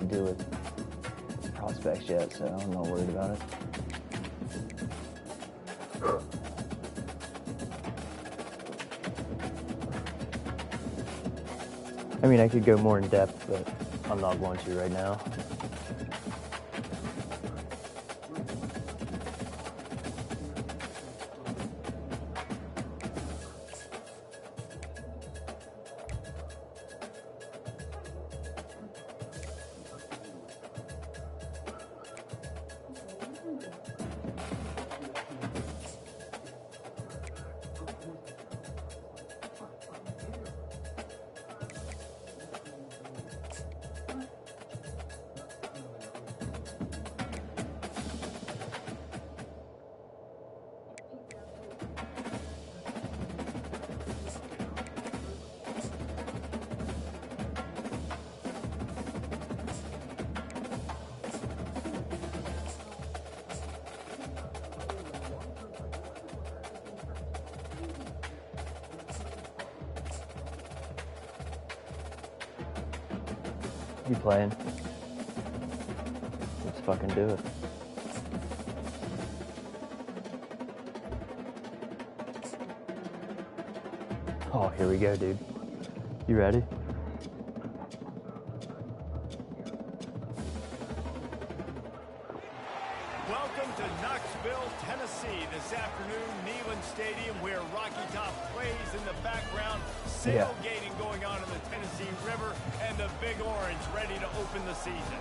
do with prospects yet, so I'm not worried about it. I mean, I could go more in depth, but I'm not going to right now. You playing? Let's fucking do it. Oh, here we go, dude. You ready? Welcome to Knoxville, Tennessee. This afternoon, Neyland Stadium, where Rocky Top plays in the background. Sailgating going on in the Tennessee River, and the Big Orange ready to open the season.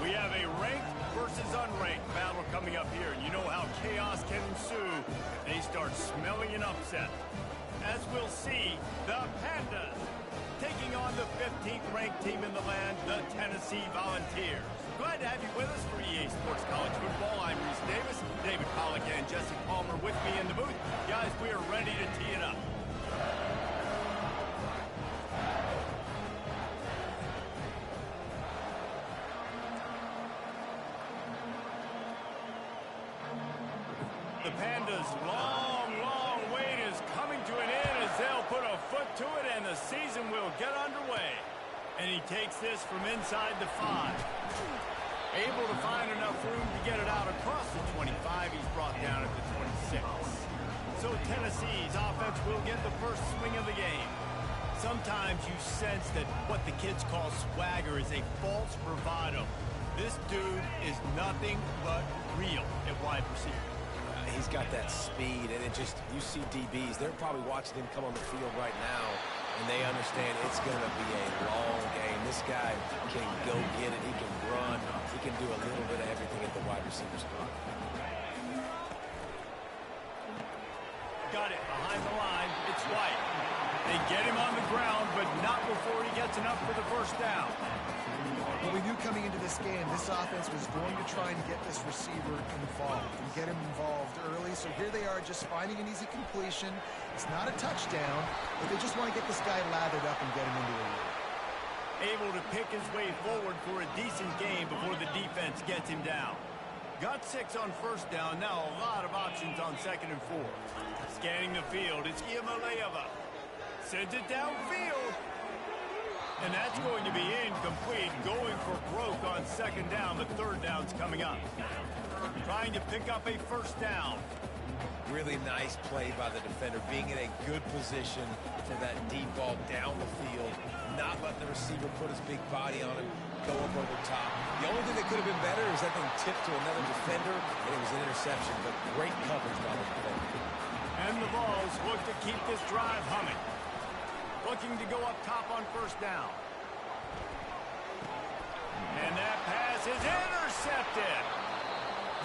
We have a ranked versus unranked battle coming up here. You know how chaos can ensue if they start smelling an upset. As we'll see, the Pandas taking on the 15th ranked team in the land, the Tennessee Volunteers. Glad to have you with us for EA Sports College Football. I'm Reese Davis, David Pollock, and Jesse Palmer with me in the booth. Guys, we are ready to tee it up. The Pandas' long wait is coming to an end as they'll put a foot to it and the season will get underway. And he takes this from inside the 5. Able to find enough room to get it out across the 25. He's brought down at the 26. So Tennessee's offense will get the first swing of the game. Sometimes you sense that what the kids call swagger is a false bravado. This dude is nothing but real at wide receiver. He's got that speed, and it just, you see DBs, they're probably watching him come on the field right now, and they understand it's going to be a long game. This guy can go get it, he can run, he can do a little bit of everything at the wide receiver spot. Got it behind the line. It's White. They get him on the ground, but not before he gets enough for the first down. Well, we knew coming into this game, this offense was going to try and get this receiver involved and get him involved early. So here they are just finding an easy completion. It's not a touchdown, but they just want to get this guy lathered up and get him into a lead. Able to pick his way forward for a decent game before the defense gets him down. Got 6 on first down. Now a lot of options on 2nd and 4. Scanning the field, it's Iamaleava. Sends it downfield. And that's going to be incomplete. Going for broke on 2nd down, but 3rd down's coming up. Trying to pick up a first down. Really nice play by the defender, being in a good position for that deep ball down the field, not letting the receiver put his big body on him, go up over top. The only thing that could have been better is that thing tipped to another defender, and it was an interception, but great coverage by the defender. And the Vols look to keep this drive humming. Looking to go up top on first down. And that pass is intercepted.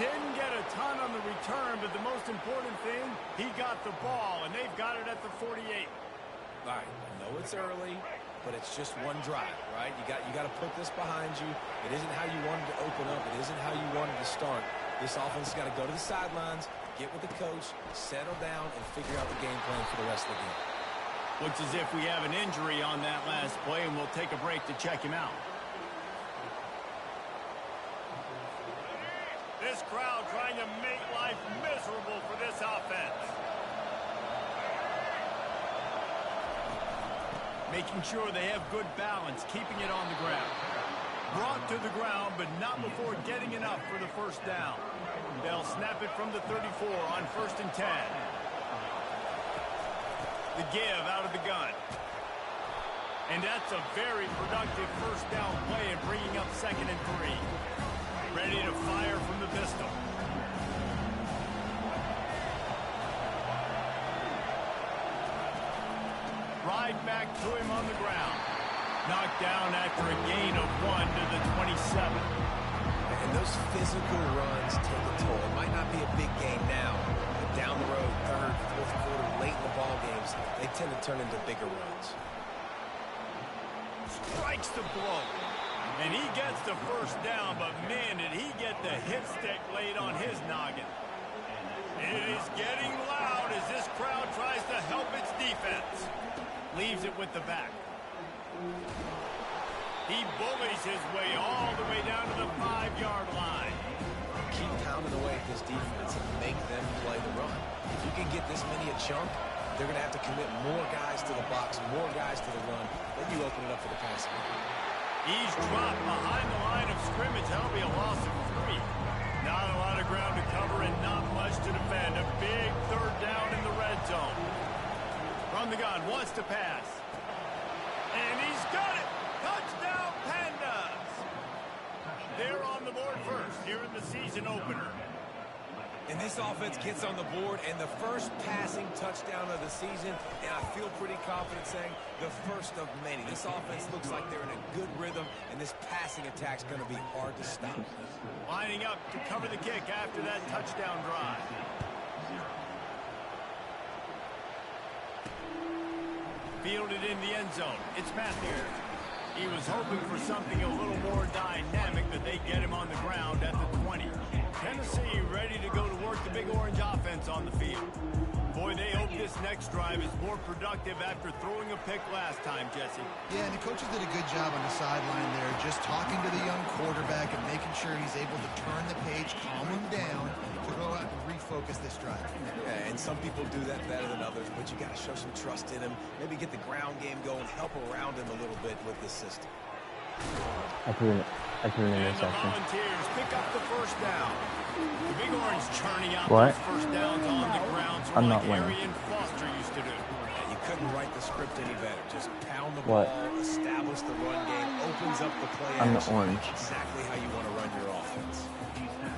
Didn't get a ton on the return, but the most important thing, he got the ball, and they've got it at the 48. All right, I know it's early, but it's just one drive, right? You got to put this behind you. It isn't how you wanted to open up. It isn't how you wanted to start. This offense has got to go to the sidelines, get with the coach, settle down, and figure out the game plan for the rest of the game. Looks as if we have an injury on that last play, and we'll take a break to check him out. This crowd trying to make life miserable for this offense. Making sure they have good balance, keeping it on the ground. brought to the ground, but not before getting enough for the first down. They'll snap it from the 34 on 1st and 10. The give out of the gun. And that's a very productive first down play and bringing up 2nd and 3. Ready to fire from the pistol. Right back to him on the ground. Knocked down after a gain of 1 to the 27. And those physical runs take a toll. It might not be a big game now, but down the road, 3rd, 4th quarter, late in the ball games, they tend to turn into bigger runs. Strikes the blow. And he gets the first down, but man, did he get the hit stick laid on his noggin. It is getting loud as this crowd tries to help its defense. Leaves it with the back. He bullies his way all the way down to the 5-yard line. Keep pounding away at this defense and make them play the run. If you can get this many a chunk, they're going to have to commit more guys to the box, more guys to the run. Then you open it up for the passing. He's dropped behind the line of scrimmage. That'll be a loss of 3. Not a lot of ground to cover and not much to defend. A big 3rd down in the red zone. From the gun, wants to pass. And he's got it! Touchdown, Pandas! They're on the board first here in the season opener. And this offense gets on the board, and the first passing touchdown of the season, and I feel pretty confident saying the first of many. This offense looks like they're in a good rhythm, and this passing attack's going to be hard to stop. Lining up to cover the kick after that touchdown drive. Fielded in the end zone. It's Matthew. He was hoping for something a little more dynamic, but they get him on the ground at the 20. Tennessee ready to go to work the Big Orange offense on the field. Boy, they hope this next drive is more productive after throwing a pick last time, Jesse. Yeah, and the coaches did a good job on the sideline there, just talking to the young quarterback and making sure he's able to turn the page, calm him down, to go out and refocus this drive. Yeah, and some people do that better than others, but you got to show some trust in him, maybe get the ground game going, help around him a little bit with this system. I put it in And this the section. Volunteers pick up the first down. The Big Orange churning out What? those first downs on the ground, sort I'm of not like winning. Arian Foster used to do. Yeah, you couldn't write the script any better. Just pound the What? ball, establish the run game, opens up the play I'm the action. orange. Exactly how you want to run your offense.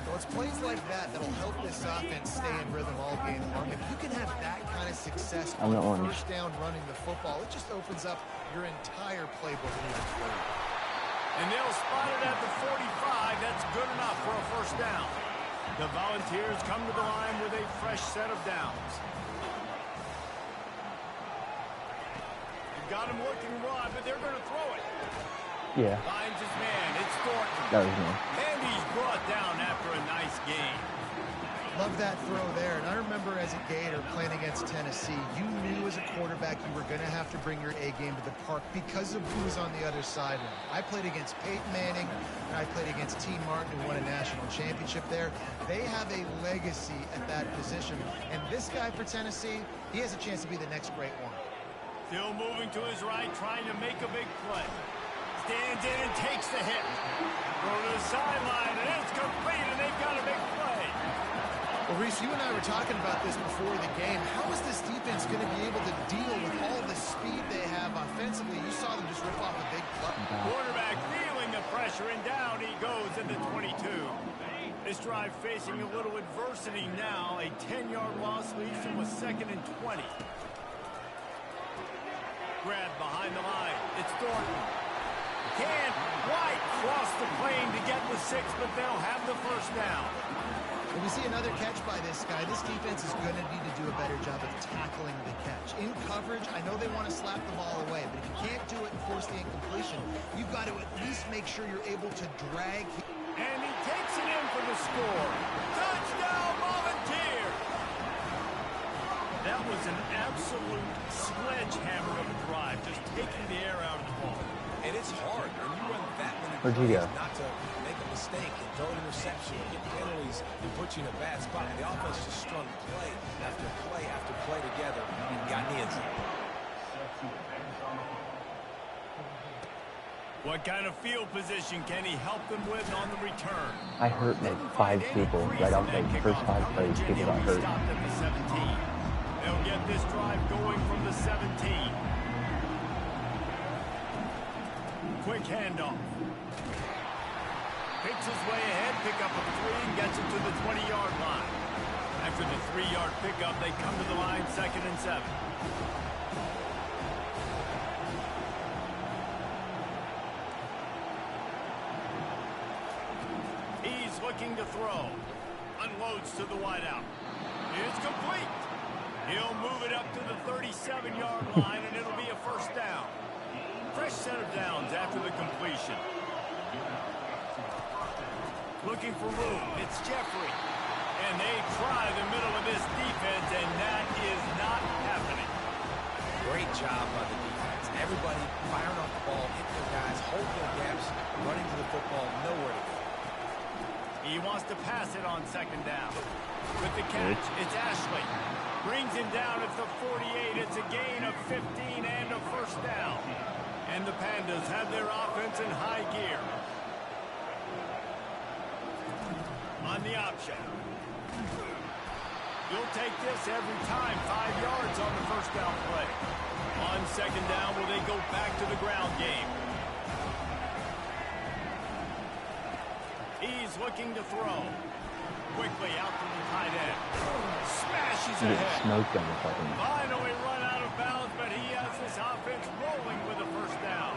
So it's plays like that that'll help this offense stay in rhythm all game long. If you can have that kind of success I'm the on orange. first down running the football, it just opens up your entire playbook moving forward. And they'll spot it at the 45. That's good enough for a first down. The Volunteers come to the line with a fresh set of downs. They've got him looking wide, but they're going to throw it. Yeah, Finds his man. It's Thornton. that was me. And he's brought down after a nice gain. Love that throw there. And I remember as a Gator playing against Tennessee, you knew as a quarterback you were going to have to bring your A game to the park because of who was on the other sideline. I played against Peyton Manning, and I played against T. Martin, who won a national championship there. They have a legacy at that position. And this guy for Tennessee, he has a chance to be the next great one. Still moving to his right, trying to make a big play. Stands in and takes the hit. Throw to the sideline, and it's complete, and they've got a big play. Well, Reese, you and I were talking about this before the game. How is this defense going to be able to deal with all the speed they have offensively? You saw them just rip off a big play. Quarterback feeling the pressure, and down he goes at the 22. This drive facing a little adversity now. A 10-yard loss leaves him with 2nd and 20. Grab behind the line. It's Thornton. Can White cross the plane to get the 6, but they'll have the first down. When we see another catch by this guy, this defense is going to need to do a better job of tackling the catch. In coverage, I know they want to slap the ball away, but if you can't do it and force the incompletion, you've got to at least make sure you're able to drag. And he takes it in for the score. Touchdown, Volunteer! That was an absolute sledgehammer of a drive, just taking the air out of the ball. And it's hard when you run that many Where'd you plays go? not to make a mistake and throw an interception or get penalties and put you in a bad spot. The offense just strung play after play after play together and got in the end zone. What kind of field position can he help them with on the return? I hurt like 5 people right off like the first 5 plays. People got hurt. Stopped at the 17. They'll get this drive going from the 17. Quick handoff. Picks his way ahead, pick up a 3, and gets it to the 20-yard line. After the 3-yard pickup, they come to the line 2nd and 7. He's looking to throw. Unloads to the wideout. It's complete. He'll move it up to the 37-yard line, and it'll be a first down. Fresh set of downs after the completion. Looking for room. It's Jeffrey. And they try the middle of this defense, and that is not happening. Great job by the defense. Everybody firing off the ball, hitting their guys, holding their gaps, running to the football, nowhere to go. He wants to pass it on 2nd down. With the catch, it's Ashley. Brings him down at the 48. It's a gain of 15 and a first down. And the Pandas have their offense in high gear. On the option. You'll take this every time. 5 yards on the first down play. On 2nd down, will they go back to the ground game? He's looking to throw. Quickly out to the tight end. Smashes ahead. Smoked on the fucking. Finally run out of bounds, but he has this offense rolling with a first down.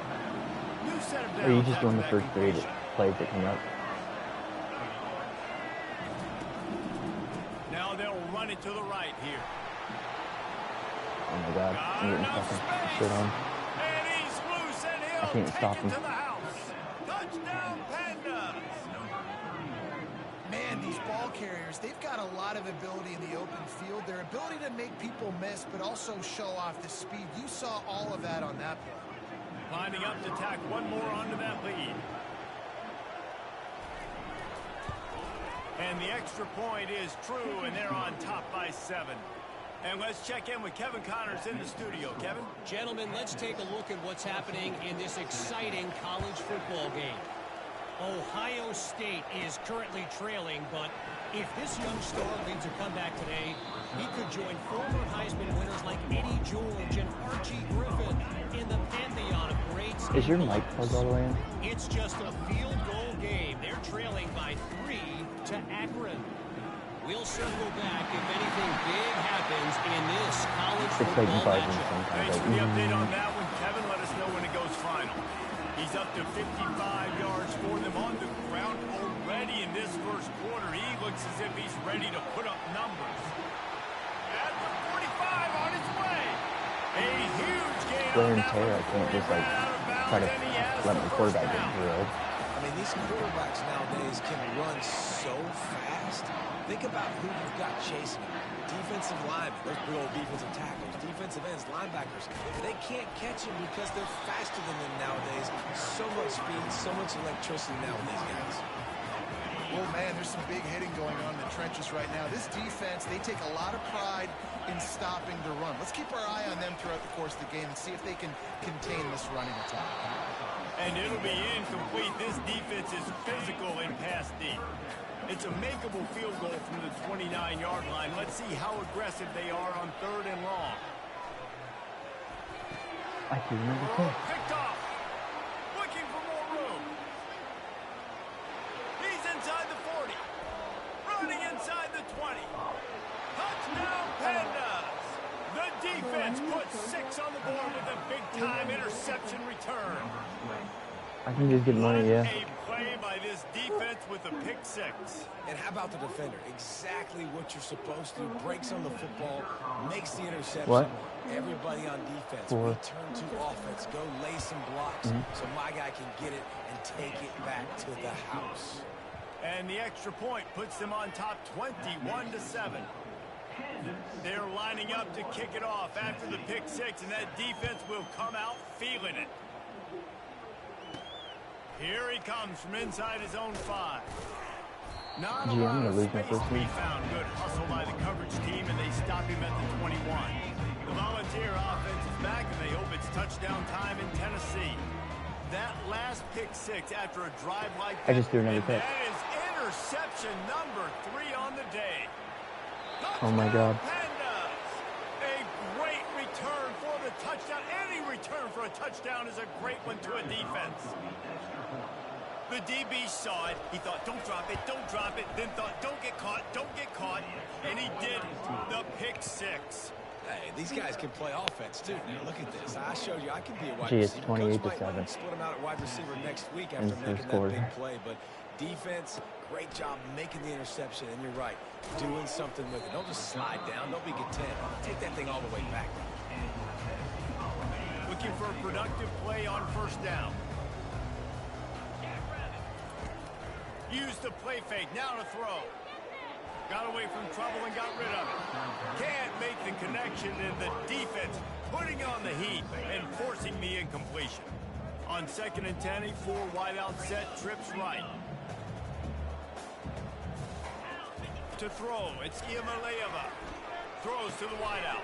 New set of downs. Are you just doing the first 3 plays that come up? Now they'll run it to the right here. Oh my god, I'm getting fucking shit on. And he's loose, and he'll I can't stop take him. it to the house. Touchdown, Pandas. Man, these ball carriers, they've got a lot of ability in the open field. Their ability to make people miss, but also show off the speed. You saw all of that on that play. Lining up to tack one more onto that lead. And the extra point is true, and they're on top by 7. And let's check in with Kevin Connors in the studio. Kevin? Gentlemen, let's take a look at what's happening in this exciting college football game. Ohio State is currently trailing, but if this young star leads a comeback today, he could join former Heisman winners like Eddie George and Archie Griffin in the pantheon of greats. Is your mic plugged all the way in? It's just a field goal game. They're trailing by 3 to Akron. We'll circle back if anything big happens in this college It's like football buzzing matchup. sometimes. Thanks Like, for the update on that one, Kevin. Let us know when it goes final. He's up to 55 yards for them on the ground already in this first quarter. He looks as if he's ready to put up numbers. At the 45 on his way. A huge gain wear on and that tear. one. I can't just like Ran out of bounds, try to and he has let the my first quarterback get down. drilled. I mean, these quarterbacks nowadays can run so fast. Think about who you've got chasing them. Defensive linemen, those big old defensive tackles, defensive ends, linebackers. They can't catch them because they're faster than them nowadays. So much speed, so much electricity now with these guys. Oh, man, there's some big hitting going on in the trenches right now. This defense, they take a lot of pride in stopping the run. Let's keep our eye on them throughout the course of the game and see if they can contain this running attack. And it'll be incomplete. This defense is physical and pass deep. It's a makeable field goal from the 29-yard line. Let's see how aggressive they are on 3rd and long. I can remember too. Picked off. Looking for more room. He's inside the 40. Running inside the 20. Touchdown, Pandas. The defense puts 6 on the board with a big-time interception return. I can just get money, yeah. A play by this defense with a pick 6. And how about the defender? Exactly what you're supposed to. Breaks on the football, makes the interception. What? Everybody on defense, 4. return to offense. Go lay some blocks so my guy can get it and take it back to the house. And the extra point puts them on top 21-7. They're lining up to kick it off after the pick 6, and that defense will come out feeling it. Here he comes from inside his own 5. Not a Gee, I'm lot gonna of lose my space first to be one. found. Good hustle by the coverage team, and they stop him at the 21. The Volunteer offense is back, and they hope it's touchdown time in Tennessee. that last pick six after a drive like I just threw another pick. That is interception number 3 on the day. Oh my God. Pandas. A great return for the touchdown. Any return for a touchdown is a great one to a defense. The DB saw it. He thought, don't drop it, don't drop it. Then thought, don't get caught, don't get caught. And he did the pick six. Hey, these guys can play offense, too. Now, look at this. I showed you I can be a wide Gee, it's receiver. 28-7. Split them out at wide receiver next week In after the making first that quarter. big play. But defense, great job making the interception. And you're right, doing something with it. Don't just slide down. Don't be content. Take that thing all the way back. Looking for a productive play on first down. Use the play fake. Now to throw. Got away from trouble and got rid of it. Can't make the connection, and the defense putting on the heat and forcing the incompletion. On 2nd and 10, a 4 wideout set, trips right. To throw, it's Iamaleava. Throws to the wideout.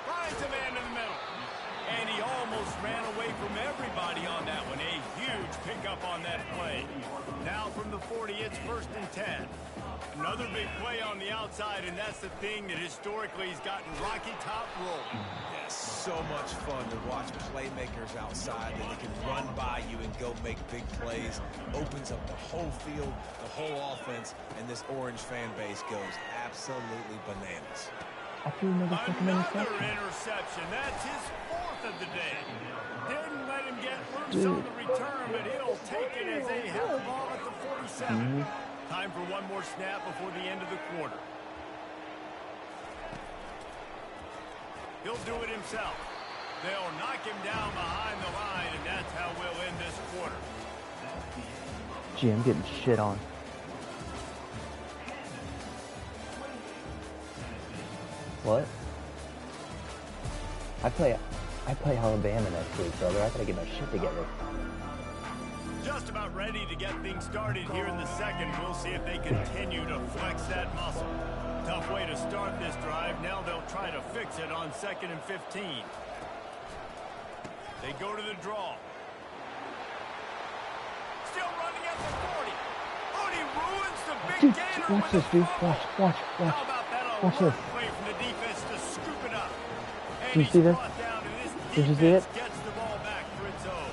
Finds a man in the middle. And he almost ran away from everybody on that one. A huge pickup on that play. Now from the 40, it's 1st and 10. Another big play on the outside, and that's the thing that historically has gotten Rocky Top rolling. Yeah, so much fun to watch playmakers outside that they can run by you and go make big plays. Opens up the whole field, the whole offense, and this Orange fan base goes absolutely bananas. I threw another fucking interception. Interception. That's his 4th of the day. Didn't let him get loose on the return, but he'll take it as they have the ball at the 47. Time for one more snap before the end of the quarter. He'll do it himself. They'll knock him down behind the line, and that's how we'll end this quarter. Gee, I'm getting shit on. What? I play Alabama next week, brother. I gotta get my shit together. Just about ready to get things started here in the second. We'll see if they continue to flex that muscle. Tough way to start this drive. Now they'll try to fix it on 2nd and 15. They go to the draw. Still running at the 40. Oh, he ruins the big Dude, gainer. watch this, dude. Watch. How about that Watch this. play from the defense to scoop it up? And Did you see this? brought down, and this Did you see it? gets the ball back for its own.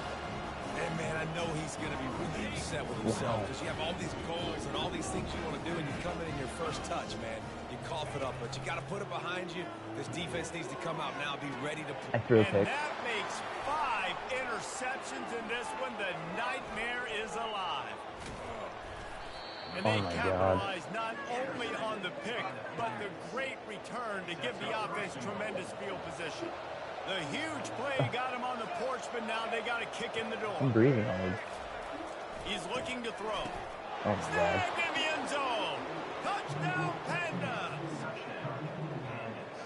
And, man, I know he's going to be really upset with himself because you have all these goals and all these things you want to do, and you come in your first touch, man. You cough it up, but you got to put it behind you. This defense needs to come out now, be ready to I threw a pick. And that makes 5 interceptions in this one. The nightmare is alive. And they capitalize not only on the pick, but the great return to give the offense tremendous field position. The huge play got him on the porch, but now they got to kick in the door. I'm breathing hard. He's looking to throw. Oh my God. Snagged in the end zone. Touchdown, Pandas.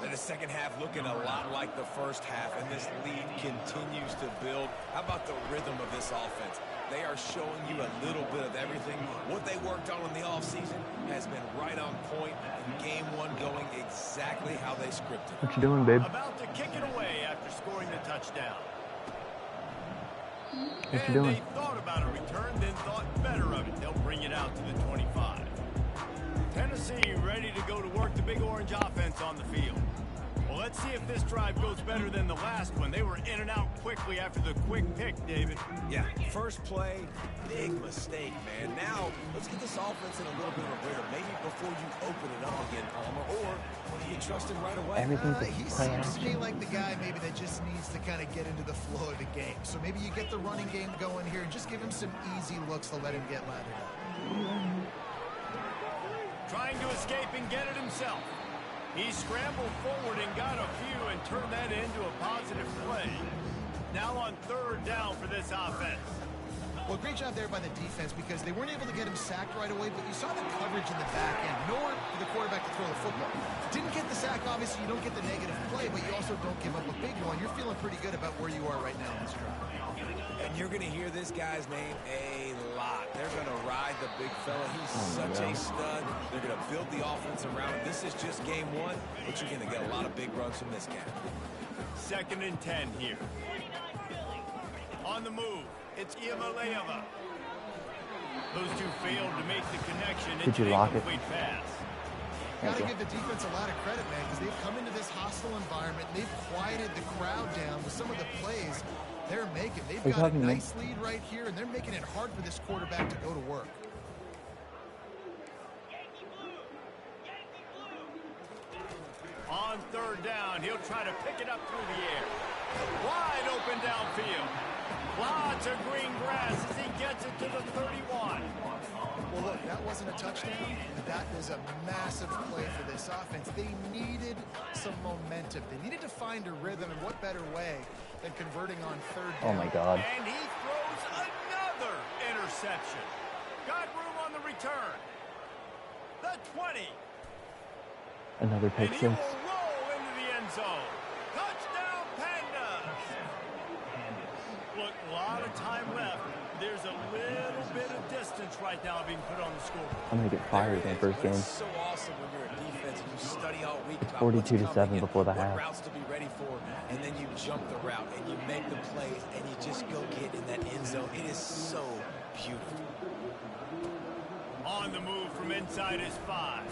And the second half looking a lot like the first half, and this lead continues to build. How about the rhythm of this offense? They are showing you a little bit of everything. What they worked on in the offseason has been right on point, and game one going exactly how they scripted. What you doing, babe? About to kick it away after scoring the touchdown. What you doing? They thought about a return, then thought better of it. They'll bring it out to the 25. Tennessee ready to go to work the Big Orange offense on the field. Well, let's see if this drive goes better than the last one. They were in and out quickly after the quick pick, David. Yeah, first play, big mistake, man. Now, let's get this offense in a little bit of a rhythm. Maybe before you open it up again, Palmer, or do you trust him right away? Everything's a He play seems to me action. like the guy maybe that just needs to kind of get into the flow of the game. So maybe you get the running game going here and just give him some easy looks to let him get lathered up. Trying to escape and get it himself. He scrambled forward and got a few and turned that into a positive play. Now on 3rd down for this offense. Well, great job there by the defense because they weren't able to get him sacked right away, but you saw the coverage in the back end. Nowhere for the quarterback to throw the football. Didn't get the sack, obviously. You don't get the negative play, but you also don't give up a big one. You're feeling pretty good about where you are right now in this drive. And you're going to hear this guy's name a lot. They're going to ride the big fella. He's such a stud. They're going to build the offense around him. This is just game one, but you're going to get a lot of big runs from this guy. 2nd and 10 here. On the move. It's Iamaleava. Those two failed to make the connection. Did you lock it? Pass. Got to give the defense a lot of credit, man, because they've come into this hostile environment. They've quieted the crowd down with some of the plays they're making. They've got a nice lead right here, and they're making it hard for this quarterback to go to work. On third down, he'll try to pick it up through the air. Wide open downfield. Lots of green grass as he gets it to the 31. Well, look, that wasn't a touchdown. That is a massive play for this offense. They needed some momentum. They needed to find a rhythm, and what better way than converting on third down. Oh, my God. And he throws another interception. Got room on the return. The 20. Another pick And he six. will roll into the end zone. Touchdown, Pandas. Look, a lot of time left. There's a little bit of distance right now being put on the scoreboard. I'm going to get fired in the first game. It's so awesome when you're a defense and you study all week about 42-7 before the half. what routes to be ready for, and then you jump the route and you make the plays and you just go get in that end zone. It is so beautiful. On the move from inside his 5.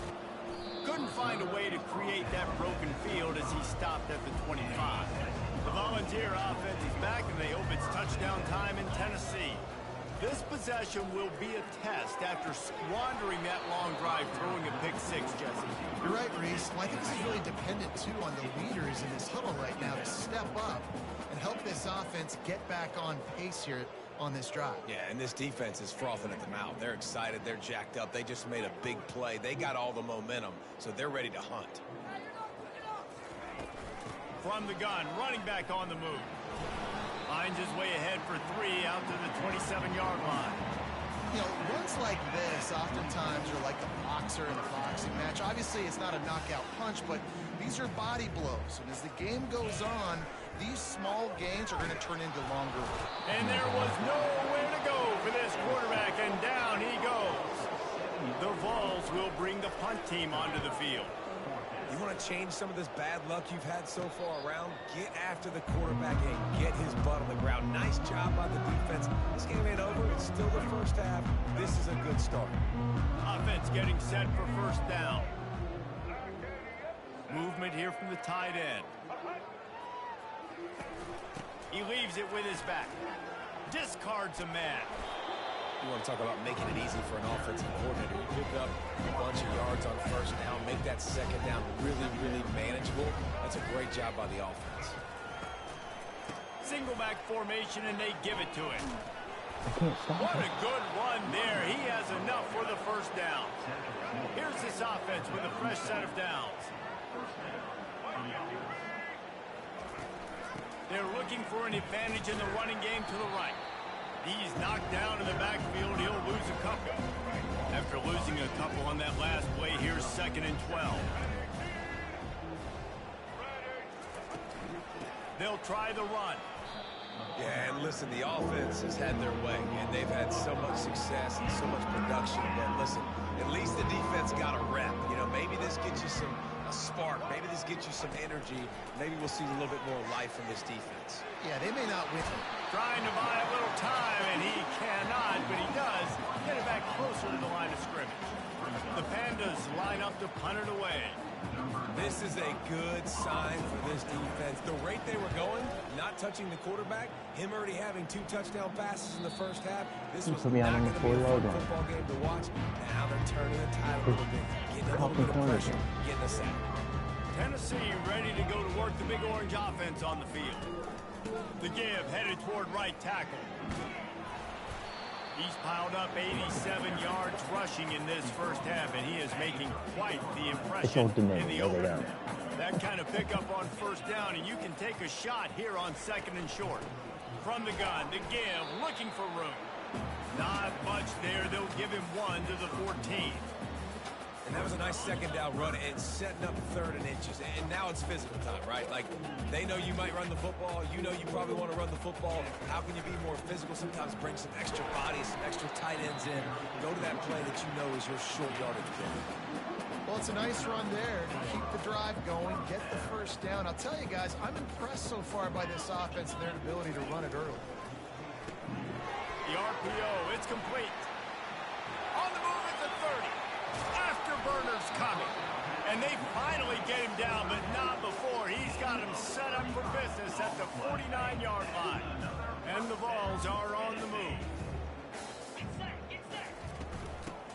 Couldn't find a way to create that broken field as he stopped at the 25. The Volunteer offense is back, and they hope it's touchdown time in Tennessee. This possession will be a test after squandering that long drive throwing a pick six, Jesse. You're right, Reese. Well, I think this is really dependent, too, on the leaders in this huddle right now to step up and help this offense get back on pace here on this drive. Yeah, and this defense is frothing at the mouth. They're excited. They're jacked up. They just made a big play. They got all the momentum, so they're ready to hunt. From the gun, running back on the move. Finds his way ahead for 3 out to the 27-yard line. You know, runs like this oftentimes are like the boxer in a boxing match. Obviously, it's not a knockout punch, but these are body blows. And as the game goes on, these small gains are going to turn into longer. And there was nowhere to go for this quarterback, and down he goes. The Vols will bring the punt team onto the field. You want to change some of this bad luck you've had so far around? Get after the quarterback and get his butt on the ground. Nice job by the defense. This game ain't over. It's still the first half. This is a good start. Offense getting set for first down. Movement here from the tight end. He leaves it with his back. Discards a man. You want to talk about making it easy for an offensive coordinator. You pick up a bunch of yards on first down, make that second down really, really manageable. That's a great job by the offense. Single back formation, and they give it to him. I can't stop What it. a good run there. He has enough for the first down. Here's this offense with a fresh set of downs. They're looking for an advantage in the running game to the right. He's knocked down in the backfield. He'll lose a couple. After losing a couple on that last play, here's 2nd and 12. They'll try the run. Yeah, and listen, the offense has had their way, and they've had so much success and so much production. But listen, at least the defense got a rep. You know, maybe this gets you a spark. Maybe this gets you some energy. Maybe we'll see a little bit more life from this defense. Yeah, they may not win. Trying to buy a little time, and he cannot, but he does get it back closer to the line of scrimmage. The Pandas line up to punt it away. This is a good sign for this defense. The rate they were going, not touching the quarterback, him already having 2 touchdown passes in the first half. This was put me out not on going the to be a 4-yard fun line. football game to watch. Now they're turning the tide a little bit, getting a little bit of pressure, getting a sack. Tennessee ready to go to work the Big Orange offense on the field. The give headed toward right tackle. He's piled up 87 yards rushing in this first half, and he is making quite the impression in the opener. That kind of pickup on first down, and you can take a shot here on 2nd and short. From the gun, the give, looking for room. Not much there. They'll give him 1 to the 14. And that was a nice second down run and setting up 3rd and inches. And now it's physical time, right? Like, they know you might run the football. You know you probably want to run the football. How can you be more physical? Sometimes bring some extra bodies, some extra tight ends in. Go to that play that you know is your short yardage play. Well, it's a nice run there to keep the drive going, get the first down. I'll tell you guys, I'm impressed so far by this offense and their ability to run it early. RPO. It's complete. On the move at the 30. Afterburners coming. And they finally get him down, but not before. He's got him set up for business at the 49-yard line. And the Vols are on the move.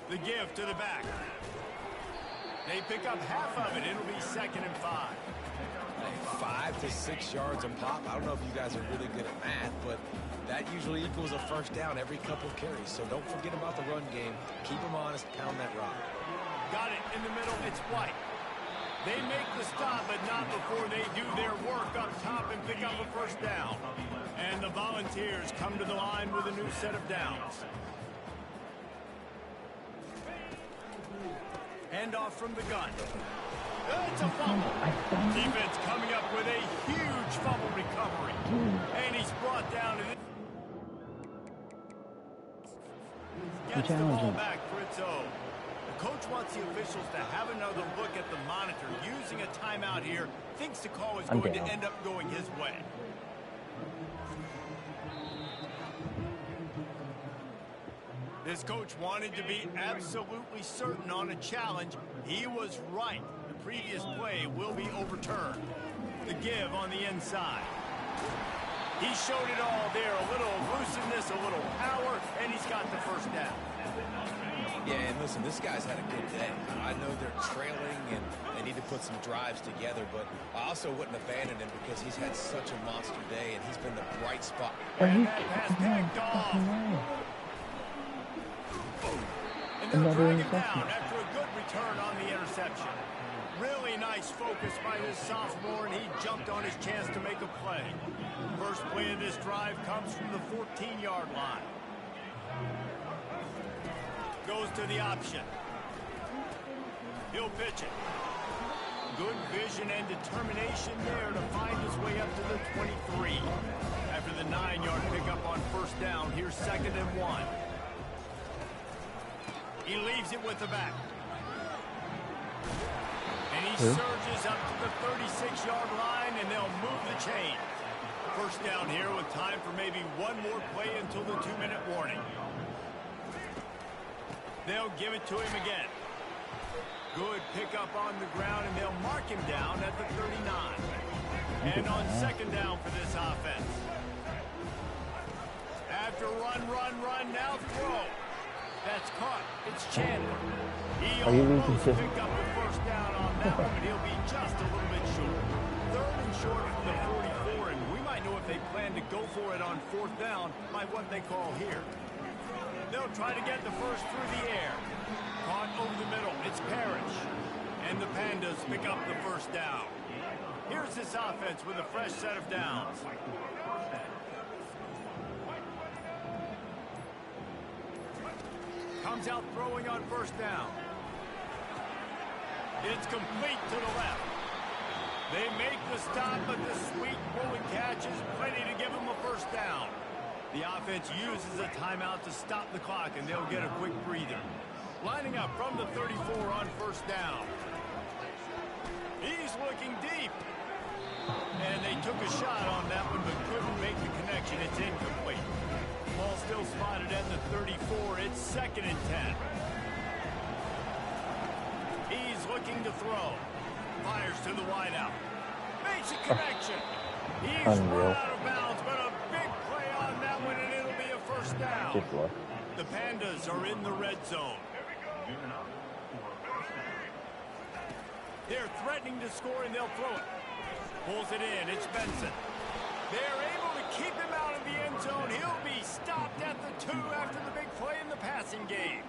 The give to the back. They pick up half of it. It'll be 2nd and 5. 5 to 6 yards a pop. I don't know if you guys are really good at math, but that usually equals a first down every couple of carries. So don't forget about the run game. Keep them honest. Pound that rock. Got it in the middle. It's White. They make the stop, but not before they do their work up top and pick up a first down. And the Volunteers come to the line with a new set of downs. Handoff from the gun. It's a fumble. Defense coming up with a huge fumble recovery. And he's brought down to gets the ball back for its own. The coach wants the officials to have another look at the monitor. Using a timeout here, thinks the call is going to end up going his way. This coach wanted to be absolutely certain on a challenge. He was right. The previous play will be overturned. The give on the inside. He showed it all there. A little elusiveness, a little power, and he's got the first down. Yeah, and listen, this guy's had a good day. I know they're trailing and they need to put some drives together, but I also wouldn't abandon him because he's had such a monster day and he's been the bright spot. And that pass picked off. And they'll drag him down after a good return on the interception. Really nice focus by this sophomore, and he jumped on his chance to make a play. First play of this drive comes from the 14-yard line. Goes to the option. He'll pitch it. Good vision and determination there to find his way up to the 23. After the 9-yard pickup on first down, here's 2nd and 1. He leaves it with the back. And he surges up to the 36-yard line, and they'll move the chain. First down here with time for maybe one more play until the 2-minute warning. They'll give it to him again. Good pickup on the ground, and they'll mark him down at the 39. And on 2nd down for this offense. After run, now throw. That's caught. It's Chandler. He almost picked up the first down on that one, but he'll be just a little bit short. 3rd and short from the 44, and we might know if they plan to go for it on 4th down by what they call here. They'll try to get the first through the air. Caught over the middle. It's Parrish. And the Pandas pick up the first down. Here's this offense with a fresh set of downs. Comes out throwing on first down. It's complete to the left. They make the stop, but the sweet pulling catch is plenty to give them a first down. The offense uses a timeout to stop the clock, and they'll get a quick breather. Lining up from the 34 on first down. He's looking deep. And they took a shot on that one, but couldn't make the connection. It's incomplete. Ball still spotted at the 34. It's 2nd and 10. He's looking to throw. Fires to the wideout. Makes a connection. He's run out of bounds, but a big play on that one, and it'll be a first down. The Pandas are in the red zone. They're threatening to score, and they'll throw it. Pulls it in. It's Benson. They're able to keep him out of the end zone. He'll be stopped at the 2 after the big play in the passing game.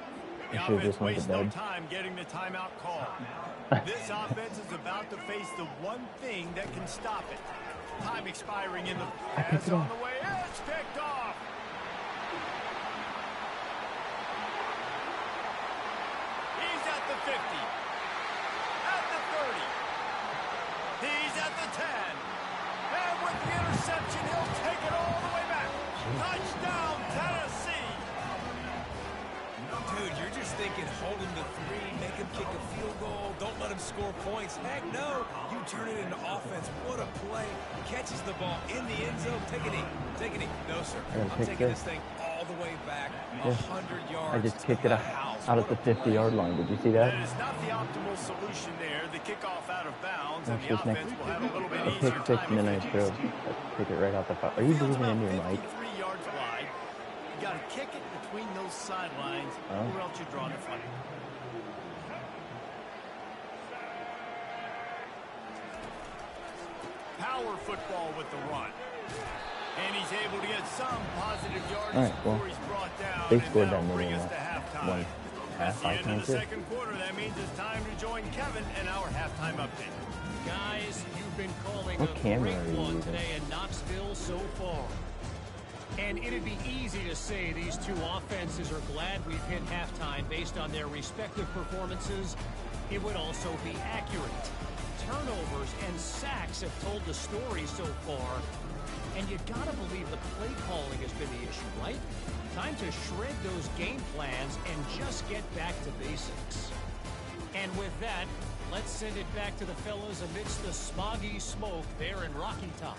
The offense wastes no time getting the timeout call. This offense is about to face the one thing that can stop it. Time expiring in the pass on the way. It's picked off. He's at the 50. At the 30. He's at the 10. And with the interception, he'll take it all the way back. Touchdown, Tennessee. Dude, you're just thinking hold him to 3, make him kick a field goal, don't let him score points. Heck no, you turn it into offense. What a play. Catches the ball in the end zone. Take a knee. Take a knee. No, sir. I'm taking this thing all the way back, Yeah. 100 yards. I just kicked it out at the 50-yard line. Did you see that? That is not the optimal solution there. The kickoff out of bounds, and Watch the this next. offense will have a little bit A easier pick six time. and then I throw. Kick it right out the fire. Are you Field's breathing about into your mic? 53 yards wide. You got to kick it between those sidelines, or else you draw the flag. Power football with the run. And he's able to get some positive yardage before he's brought down. They scored that bring minimum us to halftime. one At the end of the too. second quarter, that means it's time to join Kevin and our halftime update. Guys, you've been calling What a camera great are you one using? today in Knoxville so far. And it'd be easy to say these two offenses are glad we've hit halftime based on their respective performances. It would also be accurate. Turnovers and sacks have told the story so far. And you gotta believe the play calling has been the issue, right? Time to shred those game plans and just get back to basics. And with that, let's send it back to the fellas amidst the smoggy smoke there in Rocky Top.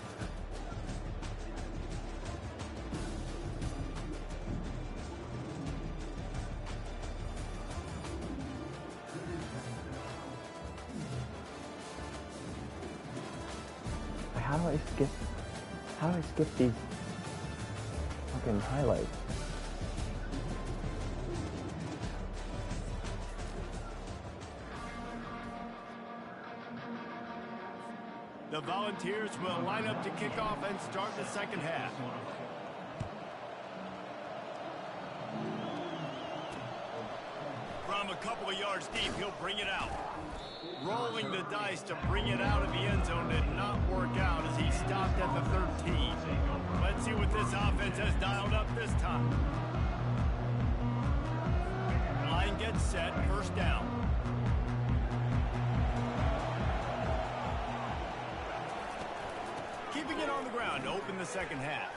How do I skip these fucking highlights? The Volunteers will line up to kick off and start the second half. From a couple of yards deep, he'll bring it out. Rolling the dice to bring it out of the end zone did not work out as he stopped at the 13. Let's see what this offense has dialed up this time. Line gets set, first down. Keeping it on the ground to open the second half.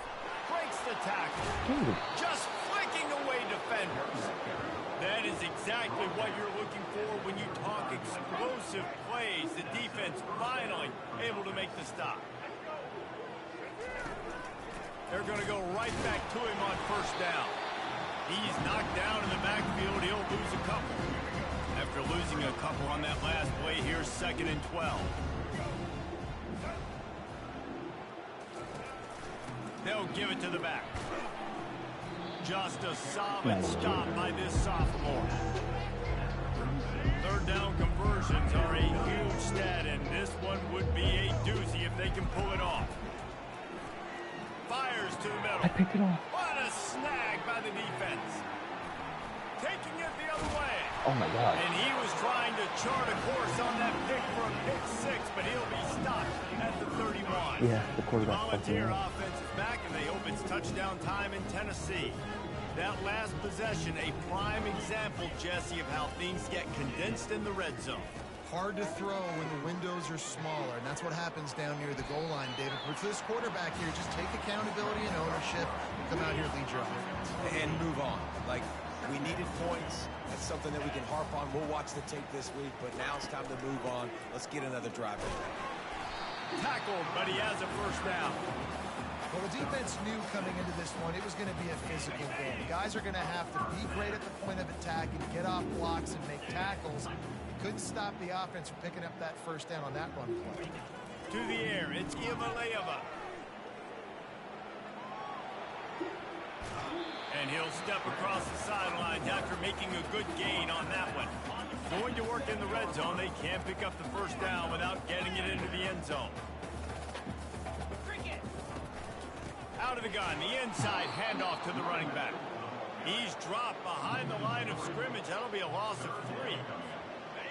Breaks the tackle. Just flicking away defenders. That is exactly what you're looking for when you talk explosive plays. The defense finally able to make the stop. They're going to go right back to him on first down. He's knocked down in the backfield. He'll lose a couple. After losing a couple on that last play, here's 2nd and 12. They'll give it to the back. Just a solid stop by this sophomore. Third down conversions are a huge stat, and this one would be a doozy if they can pull it off. Fires to the middle. I picked it off. What a snag by the defense. Taking it the other way. Oh my God. And he was trying to chart a course on that pick for a pick six, but he'll be stopped at the 31. Yeah, the quarterback. Volunteer offense is back, and they hope it's touchdown time in Tennessee. That last possession, a prime example, Jesse, of how things get condensed in the red zone. Hard to throw when the windows are smaller, and that's what happens down near the goal line, David. But for this quarterback here, just take accountability and ownership and come out here and lead your offense. And move on. Like, we needed points. That's something that we can harp on. We'll watch the tape this week, but now it's time to move on. Let's get another drive in. Tackled, but he has a first down. Well, the defense knew coming into this one it was going to be a physical game. Guys are going to have to be great at the point of attack and get off blocks and make tackles. Couldn't stop the offense from picking up that first down on that run play. To the air, it's Ivalayeva. And he'll step across the sidelines after making a good gain on that one. Going to work in the red zone, they can't pick up the first down without getting it into the end zone. Out of the gun, the inside handoff to the running back. He's dropped behind the line of scrimmage. That'll be a loss of 3.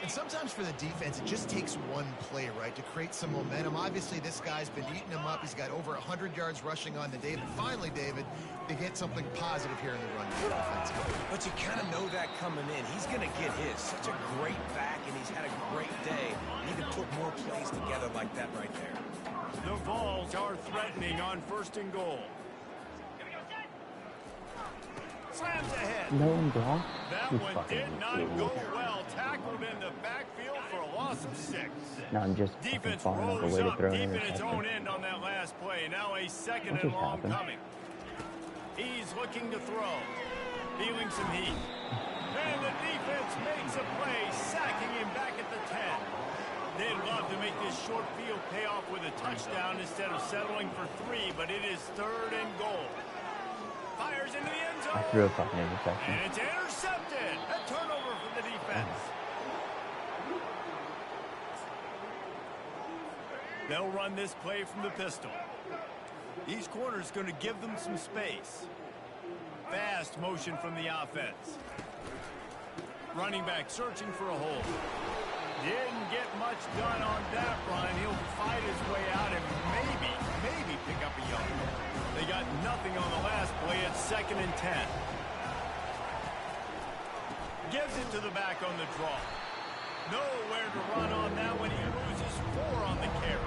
And sometimes for the defense, it just takes one play, right, to create some momentum. Obviously, this guy's been eating him up. He's got over 100 yards rushing on the day. But finally, David, they get something positive here in the run game offensively. But you kind of know that coming in. He's going to get his. Such a great back, and he's had a great day. He even put more plays together like that right there. The Vols are threatening on 1st and goal. Slams ahead. No one blocked? That You one fucking did not idiot. go well. Tackled in the backfield for a loss of 6. No, I'm just fucking Defense falling off the rolls way to up throw deep an in its own interception. end on that last play. Now a 2nd What and just long happened? coming. He's looking to throw. Feeling some heat. And the defense makes a play, sacking him back at the 10. They'd love to make this short field pay off with a touchdown instead of settling for 3, but it is 3rd and goal. Fires into the end zone. I threw a fucking interception. And it's intercepted. A turnover for the defense. They'll run this play from the pistol. Each corner is going to give them some space. Fast motion from the offense. Running back searching for a hole. Didn't get much done on that run. He'll fight his way out and maybe pick up a yard. They got nothing on the last play. It's 2nd and 10. Gives it to the back on the draw. Nowhere to run on that when he loses 4 on the carry.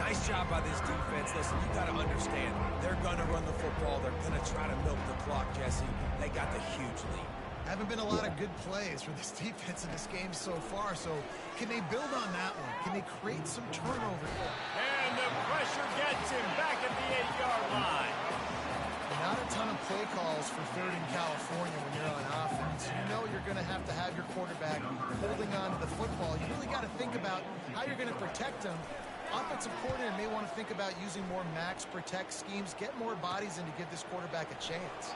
Nice job by this defense. Listen, you got to understand, they're going to run the football. They're going to try to milk the clock, Jesse. They got the huge lead. Haven't been a lot of good plays for this defense in this game so far, so can they build on that one? Can they create some turnover? And the pressure gets him back at the 8-yard line. Not a ton of play calls for 3rd in California when you're on offense. You know you're going to have your quarterback holding on to the football. You really got to think about how you're going to protect him. Offensive coordinator may want to think about using more max protect schemes, get more bodies in to give this quarterback a chance.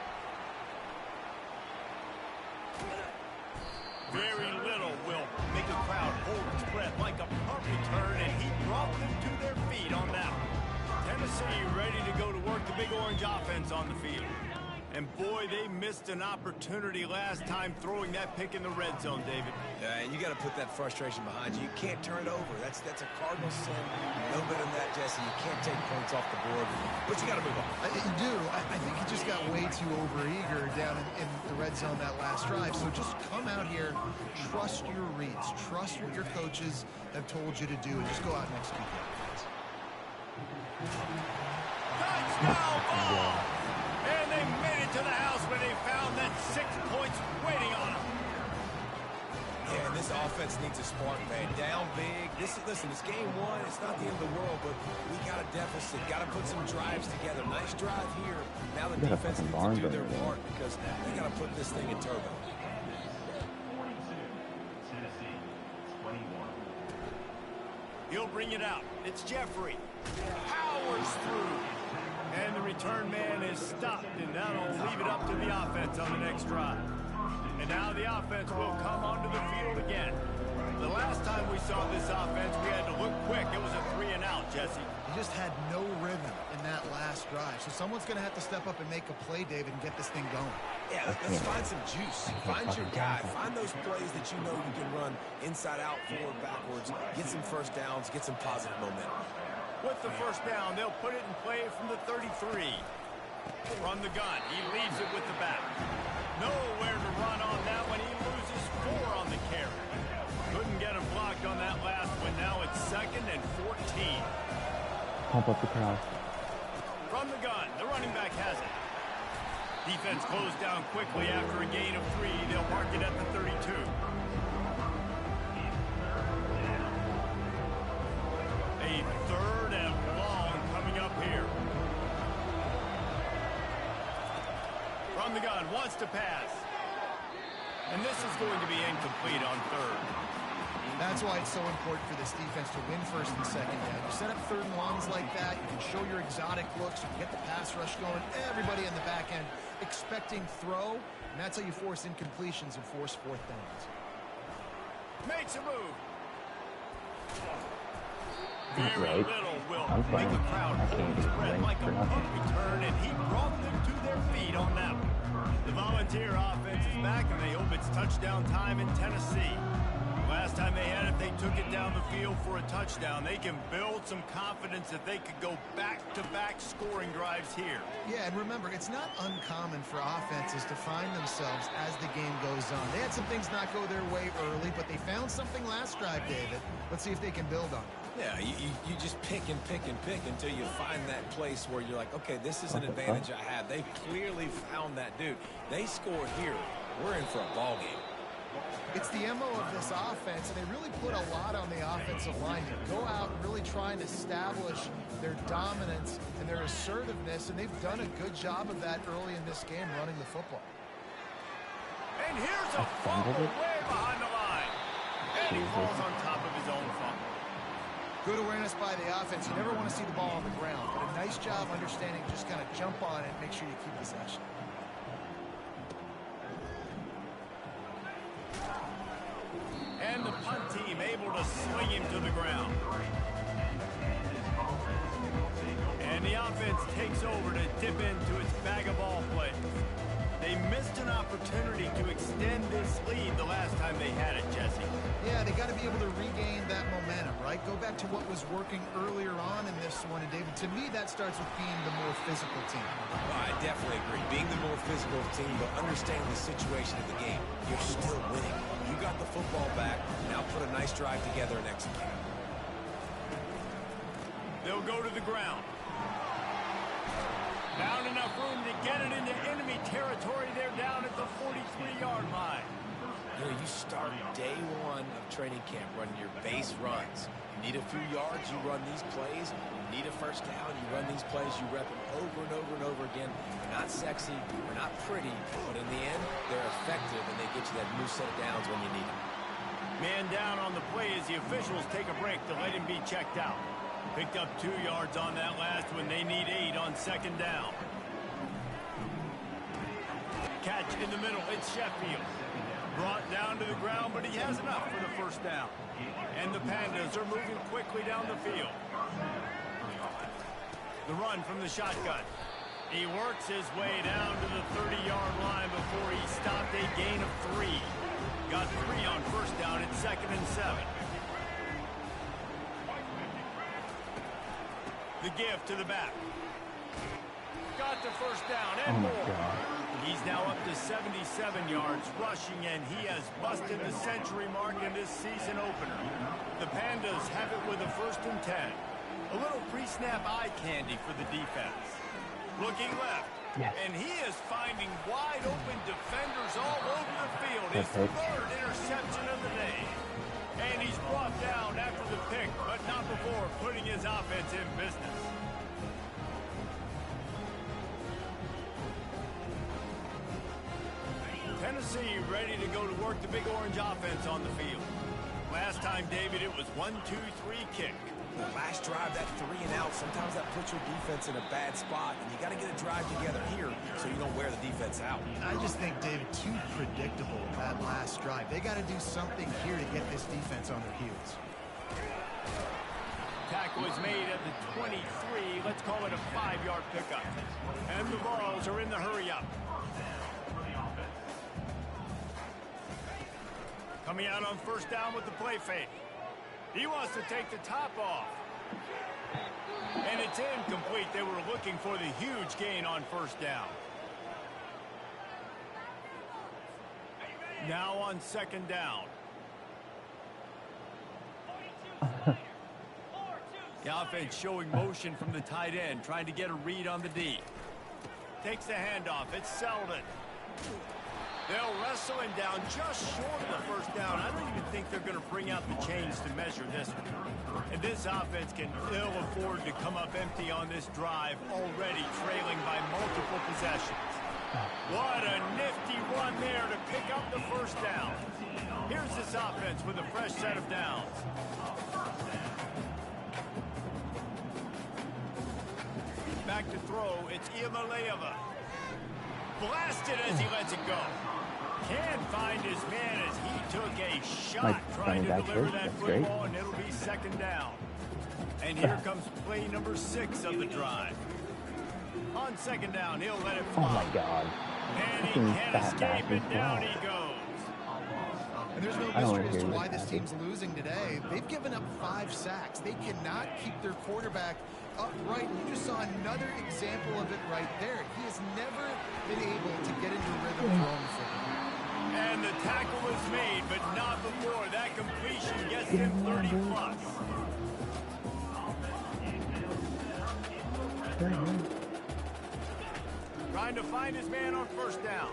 Very little will make a crowd hold its breath like a punt return, and he brought them to their feet on that one. Tennessee ready to go to work the Big Orange offense on the field. And boy, they missed an opportunity last time throwing that pick in the red zone, David. Yeah, and you got to put that frustration behind you. You can't turn it over. That's a cardinal sin. No better than that, Jesse. You can't take points off the board, but you got to move on. You do. I think he just got way too overeager down in the red zone that last drive. So just come out here, trust your reads, trust what your coaches have told you to do, and just go out and execute that. Touchdown ball! And they made it to the house when they found that 6 points waiting on them. Yeah, and this offense needs a spark, man. Down big. Listen, it's game 1. It's not the end of the world, but we got a deficit. Got to put some drives together. Nice drive here. Now the defense needs to do their part because they got to put this thing in turbo. He'll bring it out. It's Jeffrey. Powers through. And the return man is stopped, and that'll leave it up to the offense on the next drive. And now the offense will come onto the field again. The last time we saw this offense, we had to look quick. It was a 3-and-out, Jesse. He just had no rhythm in that last drive. So someone's going to have to step up and make a play, David, and get this thing going. Yeah, let's find some juice. Find your guy. Find those plays that you know you can run inside out, forward, backwards. Get some first downs. Get some positive momentum. With the first down, they'll put it in play from the 33. From the gun, he leaves it with the back. Nowhere to run on that one. He loses 4 on the carry. Couldn't get him blocked on that last one. Now it's 2nd and 14. Pump up the crowd. From the gun, the running back has it. Defense closed down quickly after a gain of 3. They'll mark it at the 32. A 3rd and long coming up here. From the gun, wants to pass. And this is going to be incomplete on 3rd. That's why it's so important for this defense to win 1st and 2nd down. You set up 3rd and longs like that, you can show your exotic looks, you can get the pass rush going, everybody in the back end expecting throw, and that's how you force incompletions and force 4th downs. Makes a move. That's Very right. little will I'm make fine. a crowd I hold can't its do breath anything like a for punt nothing. return, and he brought them to their feet on that one. The Volunteer offense is back, and they hope it's touchdown time in Tennessee. Last time they had it, they took it down the field for a touchdown. They can build some confidence that they could go back-to-back scoring drives here. Yeah, and remember, it's not uncommon for offenses to find themselves as the game goes on. They had some things not go their way early, but they found something last drive, David. Let's see if they can build on it. Yeah, you just pick and pick and pick until you find that place where you're like, okay, this is an advantage I have. They clearly found that dude. They scored here. We're in for a ball game. It's the MO of this offense, and they really put a lot on the offensive line to go out and really try and establish their dominance and their assertiveness, and they've done a good job of that early in this game running the football. And here's a fumble way behind the line. And he falls on top of his own fumble. Good awareness by the offense. You never want to see the ball on the ground, but a nice job understanding just kind of jump on it and make sure you keep possession. And the punt team able to swing him to the ground. And the offense takes over to dip into its bag of ball plays. They missed an opportunity to extend this lead the last time they had it, Jesse. Yeah, they got to be able to regain that momentum, right? Go back to what was working earlier on in this one. And, David, to me, that starts with being the more physical team. Well, I definitely agree. Being the more physical team, but understanding the situation of the game. You're still winning. You got the football back. Now put a nice drive together and execute. They'll go to the ground. Found enough room to get it into enemy territory. They're down at the 43-yard line. You know, you start day one of training camp running your base runs. You need a few yards, you run these plays. You need a first down, you run these plays. You rep them over and over and over again. They're not sexy, they're not pretty, but in the end, they're effective, and they get you that new set of downs when you need them. Man down on the play as the officials take a break to let him be checked out. Picked up 2 yards on that last one. They need 8 on second down. Catch in the middle. It's Sheffield. Brought down to the ground, but he has enough for the first down. And the Pandas are moving quickly down the field. The run from the shotgun. He works his way down to the 30-yard line before he stopped a gain of 3. Got 3 on first down. It's 2nd and 7. The give to the back. Got the first down and more. He's now up to 77 yards rushing, and he has busted the century mark in this season opener. The Pandas have it with a 1st and 10. A little pre-snap eye candy for the defense. Looking left, and he is finding wide open defenders all over the field. His 3rd interception of the day. And he's brought down after the pick, but not before putting his offense in business. Tennessee ready to go to work the Big Orange offense on the field. Last time, David, it was 1-2-3 kick. The last drive, that 3 and out, sometimes that puts your defense in a bad spot, and you got to get a drive together here so you don't wear the defense out. I just think, David, too predictable that last drive. They got to do something here to get this defense on their heels. Tackle is made at the 23. Let's call it a 5-yard pickup. And the Vols are in the hurry-up. Coming out on first down with the play fake. He wants to take the top off. And it's incomplete. They were looking for the huge gain on first down. Now on second down. The offense showing motion from the tight end, trying to get a read on the D. Takes the handoff. It's Selden. They'll wrestle him down just short of the first down. I don't even think they're going to bring out the chains to measure this one. And this offense can ill afford to come up empty on this drive, already trailing by multiple possessions. What a nifty run there to pick up the first down. Here's this offense with a fresh set of downs. Back to throw, it's Iamaleava. Blasted as he lets it go. Can't find his man as he took a shot trying to deliver that football, and it'll be second down. And here comes play number 6 of the drive. On second down, he'll let it fly. Oh my God. And he can't escape, and down he goes. And there's no mystery as to why this team's losing today. They've given up 5 sacks. They cannot keep their quarterback upright. And you just saw another example of it right there. He has never been able to get into rhythm throwing the football. And the tackle was made, but not before that completion gets him 30+. Trying to find his man on first down.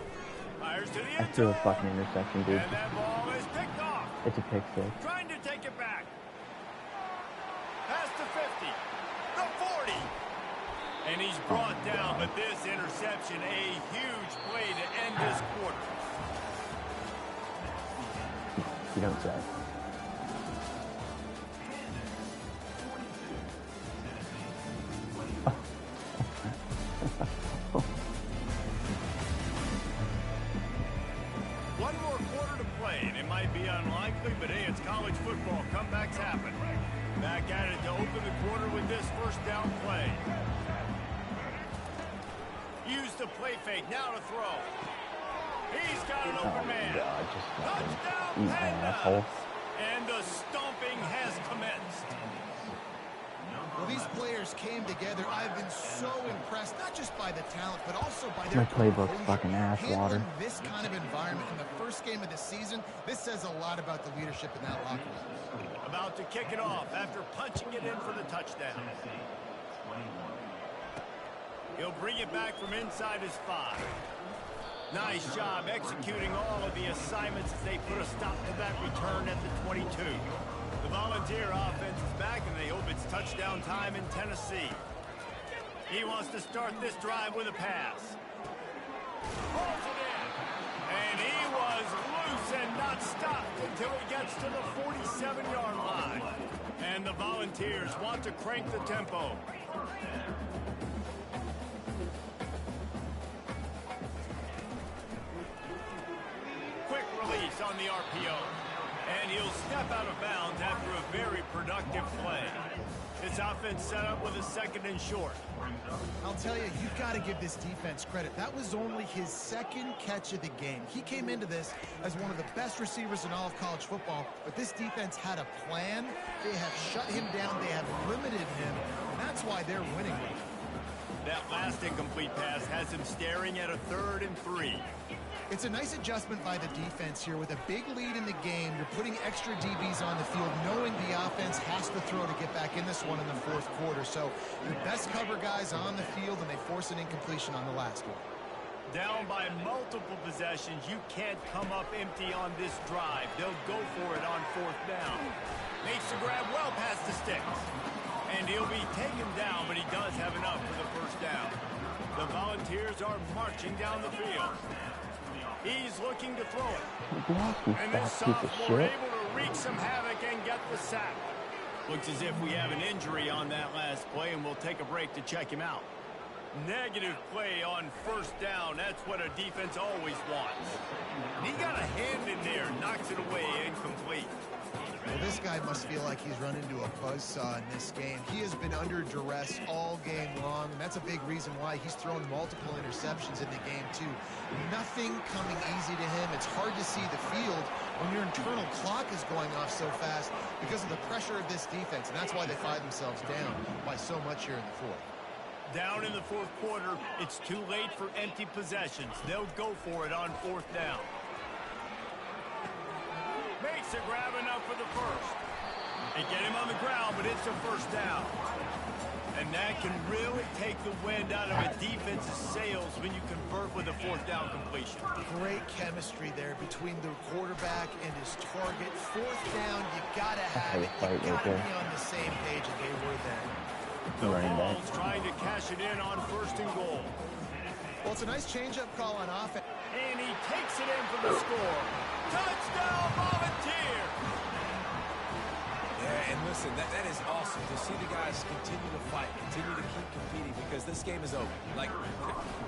Fires to the I end threw a zone. fucking interception, dude. And that ball is picked off. It's a pick six. Trying to take it back. Past the 50. The 40. And he's brought down, but this interception, a huge play to end this quarter. You don't say. One more quarter to play, and it might be unlikely, but hey, it's college football. Comebacks happen. Back at it to open the quarter with this first down play. Use the play fake, now to throw. He's got an open man. God, just fucking Touchdown, eat my asshole. and the stomping has commenced. Well, these players came together. I've been so impressed, not just by the talent, but also by their My playbook's composure. fucking ass water. Handling this kind of environment in the first game of the season, this says a lot about the leadership in that locker room. About to kick it off after punching it in for the touchdown. He'll bring it back from inside his 5. Nice job executing all of the assignments as they put a stop to that return at the 22. The Volunteer offense is back, and they hope it's touchdown time in Tennessee. He wants to start this drive with a pass. Pulls it in. And he was loose and not stopped until he gets to the 47-yard line. And the Volunteers want to crank the tempo. Quick release on the RPO. And he'll step out of bounds after a very productive play. This offense set up with a 2nd and short. I'll tell you, you've got to give this defense credit. That was only his 2nd catch of the game. He came into this as one of the best receivers in all of college football, but this defense had a plan. They have shut him down. They have limited him, and that's why they're winning. That last incomplete pass has him staring at a 3rd and 3. It's a nice adjustment by the defense here. With a big lead in the game, you're putting extra DBs on the field, knowing the offense has to throw to get back in this one in the 4th quarter. So your best cover guys on the field, and they force an incompletion on the last one. Down by multiple possessions, you can't come up empty on this drive. They'll go for it on 4th down. Makes the grab well past the sticks. And he'll be taken down, but he does have enough for the 1st down. The Volunteers are marching down the field. He's looking to throw it. Block, you And fat this piece of sophomore shit. able to wreak some havoc and get the sack. Looks as if we have an injury on that last play, and we'll take a break to check him out. Negative play on 1st down. That's what a defense always wants. And he got a hand in there, knocks it away, incomplete. Well, this guy must feel like he's run into a buzzsaw in this game. He has been under duress all game long, and that's a big reason why he's thrown multiple interceptions in the game, too. Nothing coming easy to him. It's hard to see the field when your internal clock is going off so fast because of the pressure of this defense, and that's why they find themselves down by so much here in the 4th. Down in the 4th quarter, it's too late for empty possessions. They'll go for it on 4th down. Makes a grab enough for the 1st. They get him on the ground, but it's a 1st down. And that can really take the wind out of a defense's sails when you convert with a 4th down completion. Great chemistry there between the quarterback and his target. 4th down, you gotta have it. You gotta be on the same page, and they were there. The Vols trying to cash it in on 1st and goal. Well, it's a nice change-up call on offense. And he takes it in for the score. Touchdown, Volunteer! Yeah, and listen, that is awesome to see the guys continue to fight, continue to keep competing, because this game is over. Like,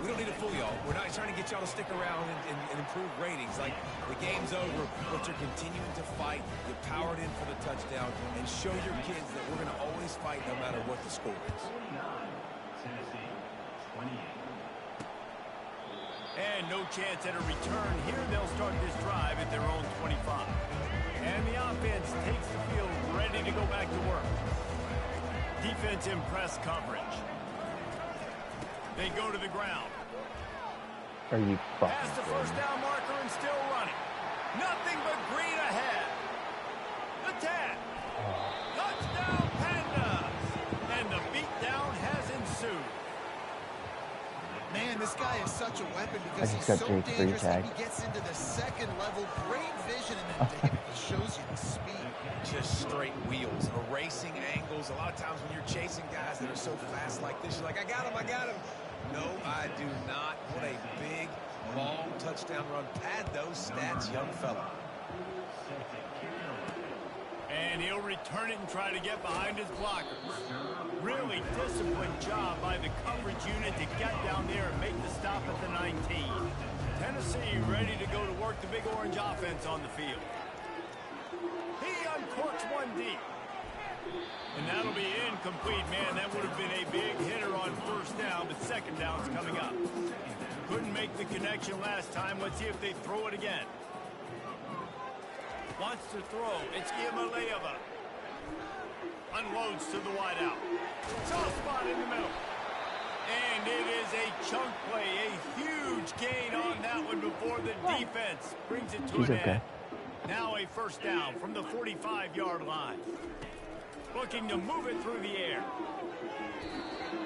we don't need to fool y'all. We're not trying to get y'all to stick around and improve ratings. Like, the game's over, but you're continuing to fight. You powered in for the touchdown, and show your kids that we're going to always fight no matter what the score is. And no chance at a return. Here they'll start this drive at their own 25. And the offense takes the field ready to go back to work. Defense in press coverage. They go to the ground. Are you fucking Past the kidding 1st me? down marker and still running. Nothing but green ahead. The 10. Touchdown Pandas. And the beatdown has ensued. Man, this guy is such a weapon because I he's just got so Jake's free dangerous. tag. He gets into the second level, great vision, and then he shows you the speed. Just straight wheels, erasing angles. A lot of times when you're chasing guys that are so fast like this, you're like, I got him, I got him. No, I do not. What a big, long touchdown run. Pad those stats, young fella. And he'll return it and try to get behind his blockers. Really disciplined job by the coverage unit to get down there and make the stop at the 19. Tennessee ready to go to work the Big Orange offense on the field. He uncorks one deep. And that'll be incomplete, man. That would have been a big hitter on first down, but second down's coming up. Couldn't make the connection last time. Let's see if they throw it again. Wants to throw. It's Imaleva. Unloads to the wideout. Soft spot in the middle. And it is a chunk play. A huge gain on that one before the defense brings it to an end. Now a first down from the 45-yard line. Looking to move it through the air.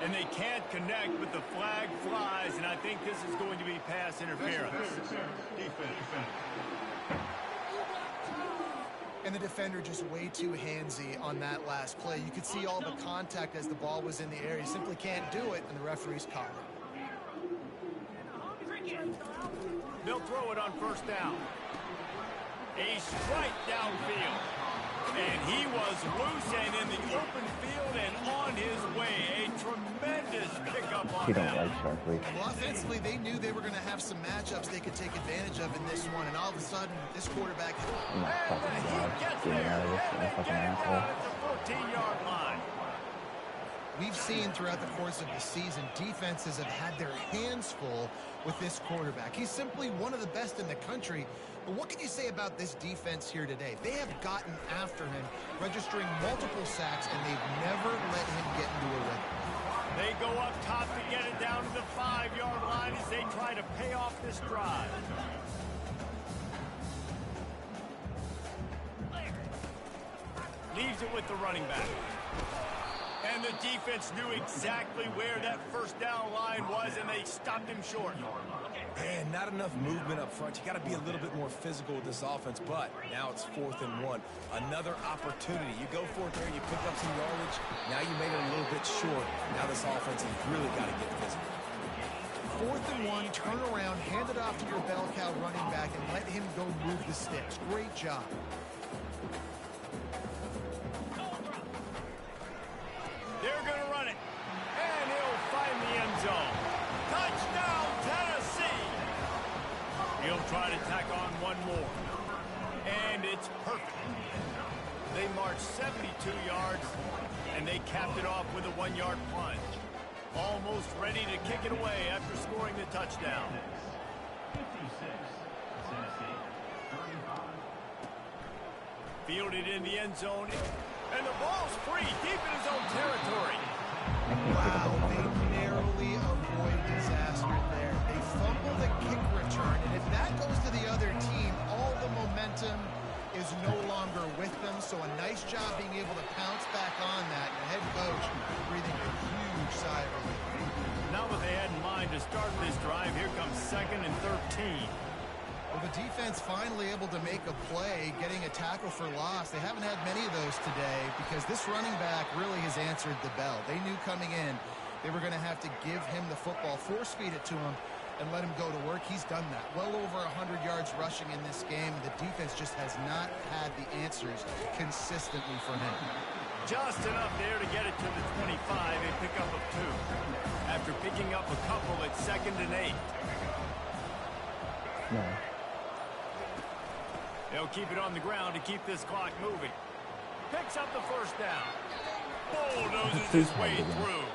And they can't connect, but the flag flies, and I think this is going to be pass interference. And the defender just way too handsy on that last play. You could see all the contact as the ball was in the air. He simply can't do it, and the referee's caught it. They'll throw it on first down. A strike downfield. And he was loose and in the open field and on his way. A tremendous pickup on that. Well, offensively, they knew they were going to have some matchups they could take advantage of in this one. And all of a sudden, this quarterback... And he gets there. And getting down at the 14-yard line. We've seen throughout the course of the season, defenses have had their hands full with this quarterback. He's simply one of the best in the country. But what can you say about this defense here today? They have gotten after him, registering multiple sacks, and they've never let him get into a rhythm. They go up top to get it down to the 5-yard line as they try to pay off this drive. Leaves it with the running back. And the defense knew exactly where that first down line was, and they stopped him short. Man, not enough movement up front. You got to be a little bit more physical with this offense, but now it's 4th and 1. Another opportunity. You go for it there, you pick up some yardage. Now you made it a little bit short. Now this offense has really got to get physical. 4th and 1, turn around, hand it off to your bell cow running back, and let him go move the sticks. Great job. They're going to run it. And he'll find the end zone. Touchdown, Tennessee! He'll try to tack on one more. And it's perfect. They marched 72 yards, and they capped it off with a 1-yard plunge. Almost ready to kick it away after scoring the touchdown. 56, Tennessee, 35. Fielded in the end zone. And the ball's free, deep in his own territory. Wow, they narrowly avoid disaster there. They fumble the kick return, and if that goes to the other team, all the momentum is no longer with them. So a nice job being able to pounce back on that. The head coach breathing a huge sigh of relief. Now that they had in mind to start this drive, here comes 2nd and 13. Well, the defense finally able to make a play, getting a tackle for loss. They haven't had many of those today because this running back really has answered the bell. They knew coming in they were going to have to give him the football, force feed it to him, and let him go to work. He's done that. Well over 100 yards rushing in this game. The defense just has not had the answers consistently from him. Just enough there to get it to the 25 and pick up a 2. After picking up a couple at 2nd and 8. No. They'll keep it on the ground to keep this clock moving. Picks up the first down. Bulldozes his way through.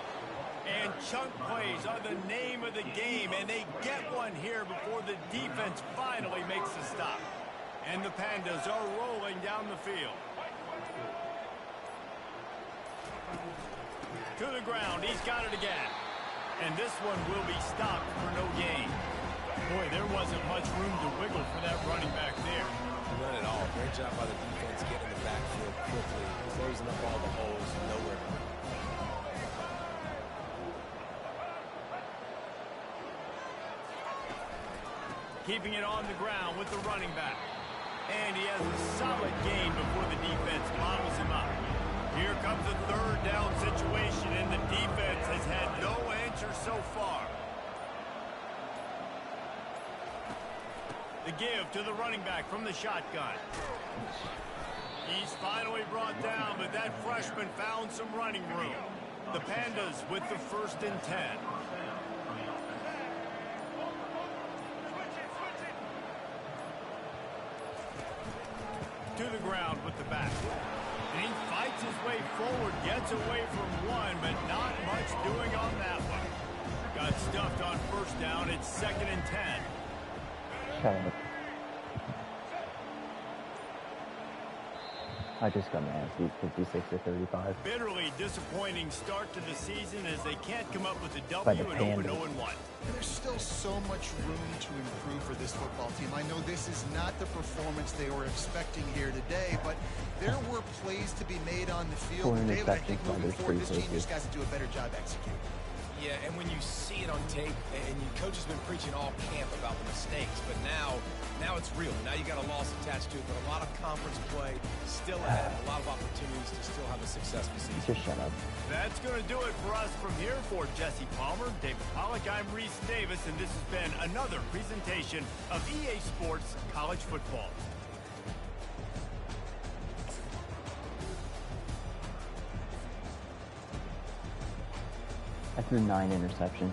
And chunk plays are the name of the game, and they get one here before the defense finally makes the stop. And the Pandas are rolling down the field. To the ground, he's got it again. And this one will be stopped for no gain. Boy, there wasn't much room to wiggle for that running back there. None at all. Great job by the defense getting in the backfield quickly, closing up all the holes, nowhere to run. keeping it on the ground with the running back. And he has a solid gain before the defense bottles him up. Here comes a third down situation, and the defense has had no answer so far. The give to the running back from the shotgun. He's finally brought down, but that freshman found some running room. The Pandas with the 1st and 10. To the ground with the back. And he fights his way forward, gets away from one, but not much doing on that one. Got stuffed on 1st down. It's 2nd and 10. Okay. I just got my ass beat 56-35. Bitterly disappointing start to the season as they can't come up with a W and open 0-1. There's still so much room to improve for this football team. I know this is not the performance they were expecting here today, but there were plays to be made on the field. David, I think moving forward, this team just has to do a better job executing. Yeah, and when you see it on tape, and your coach has been preaching all camp about the mistakes, but now it's real. Now you got a loss attached to it, but a lot of conference play still ahead, a lot of opportunities to still have a successful season. Just shut up. That's going to do it for us from here. For Jesse Palmer, David Pollack, I'm Reese Davis, and this has been another presentation of EA Sports College Football. I threw 9 interceptions.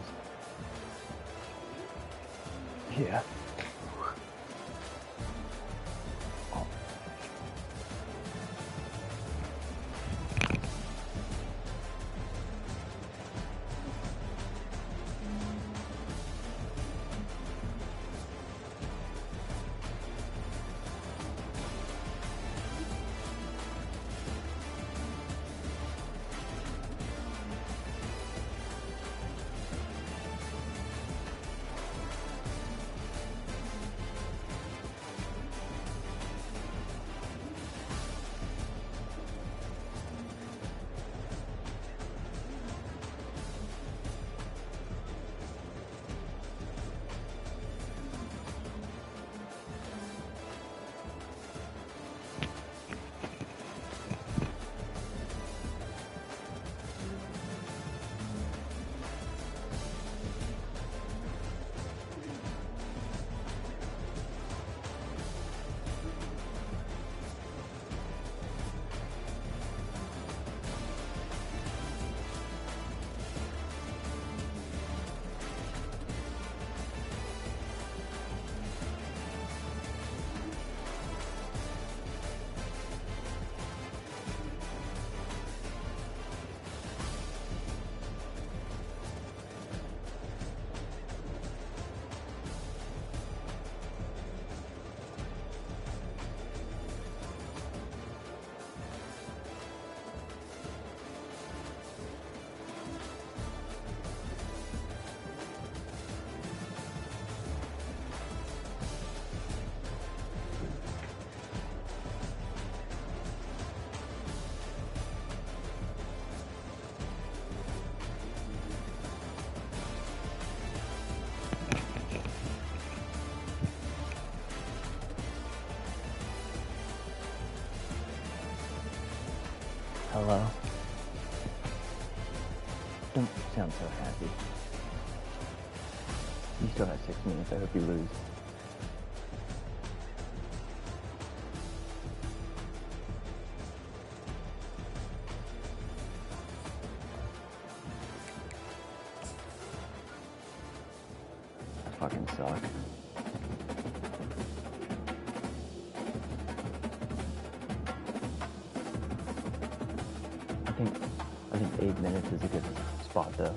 Yeah. Hello? Don't sound so happy. You still have 6 minutes. I hope you lose. I fucking suck. I think 8 minutes is a good spot though.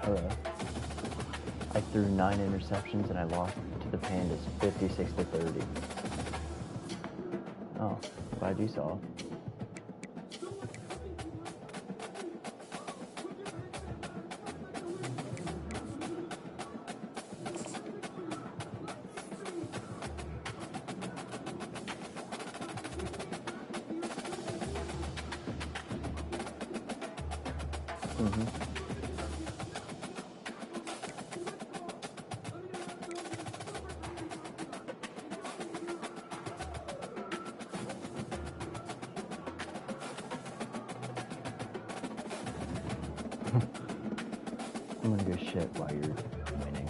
Hello. I threw 9 interceptions and I lost to the Pandas 56-30. Oh, glad you saw. I'm gonna go shit while you're winning.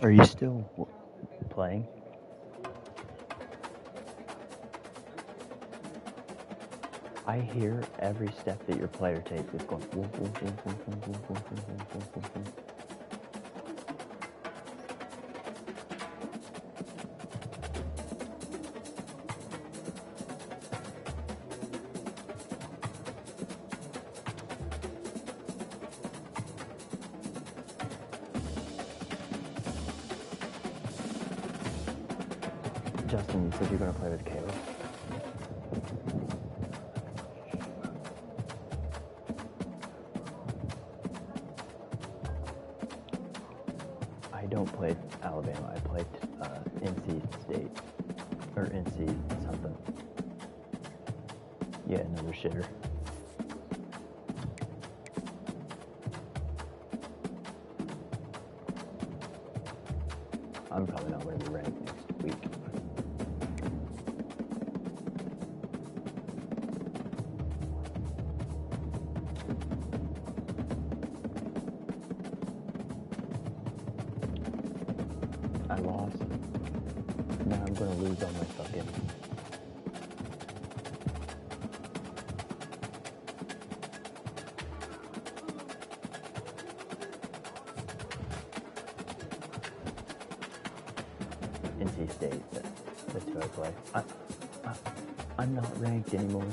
Are you still playing? I hear every step that your player takes. It's going. Woof, woof, woof, woof, woof, woof, woof, woof, woof, woof, woof. Justin, you said you're going to play with Caleb. I don't play Alabama. I played NC State. Or NC something. Yeah, another shitter. I'm probably not going to be ranked next week. I lost. Now I'm going to lose all my fucking... NC State, that's who I play. I'm not ranked anymore.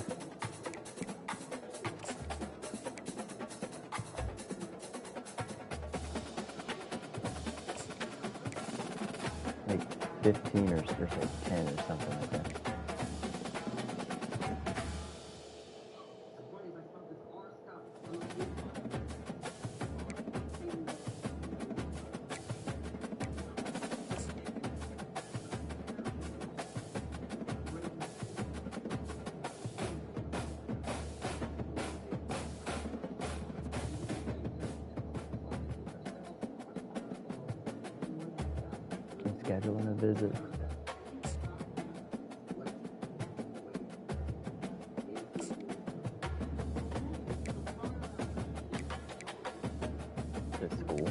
Like 15 or like 10 or something like that. Scheduling a visit. To school.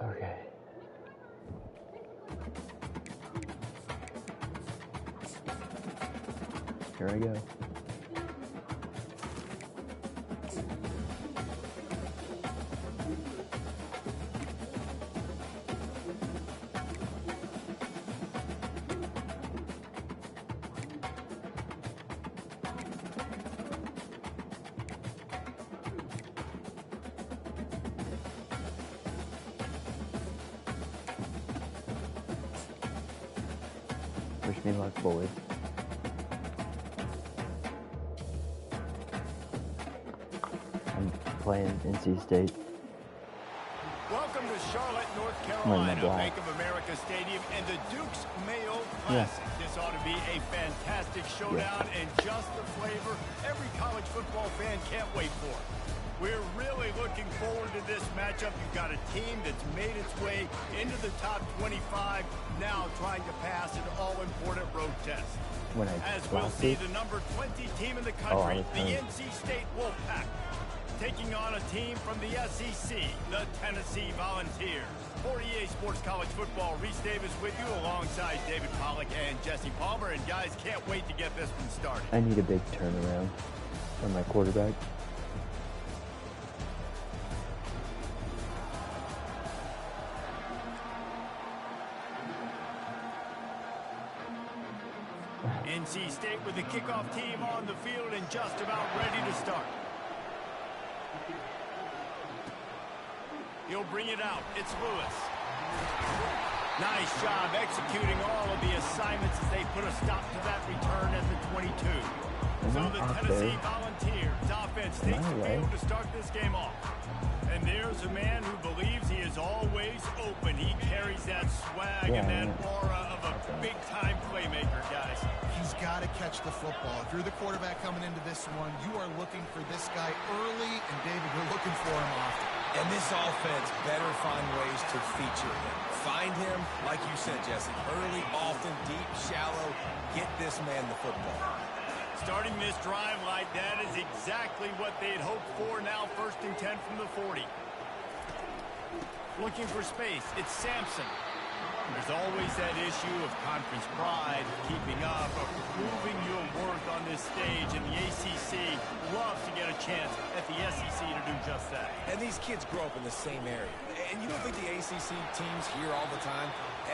Okay. Here I go. Wish me luck, boys. I'm playing NC State. Welcome to Charlotte, North Wearing the Carolina, black. Bank of America Stadium, and the Duke's Mayo Classic. This ought to be a fantastic showdown and just the flavor every college football fan can't wait for. We're really looking forward to this matchup. You've got a team that's made its way into the top 25, now trying to pass an all-important road test. As we'll see the number 20 team in the country, the NC State Wolfpack, taking on a team from the SEC, the Tennessee Volunteers. For EA Sports College Football, Reese Davis with you alongside David Pollack and Jesse Palmer. And guys, can't wait to get this one started. I need a big turnaround for my quarterback. NC State with the kickoff team on the field and just about ready to start. He'll bring it out. It's Lewis. Nice job executing all of the assignments as they put a stop to that return at the 22. So the Tennessee Volunteers offense takes the field to start this game off. And there's a man who believes he is always open. He carries that swag and that aura of a big-time playmaker, guys. He's got to catch the football. If you're the quarterback coming into this one, you are looking for this guy early, and David, you're looking for him often. And this offense better find ways to feature him. Find him, like you said, Jesse, early, often, deep, shallow. Get this man the football. Starting this drive like that is exactly what they'd hoped for. Now 1st and 10 from the 40. Looking for space. It's Sampson. There's always that issue of conference pride, keeping up, of proving your worth on this stage, and the ACC loves to get a chance at the SEC to do just that. And these kids grow up in the same area. And you don't think the ACC teams hear all the time?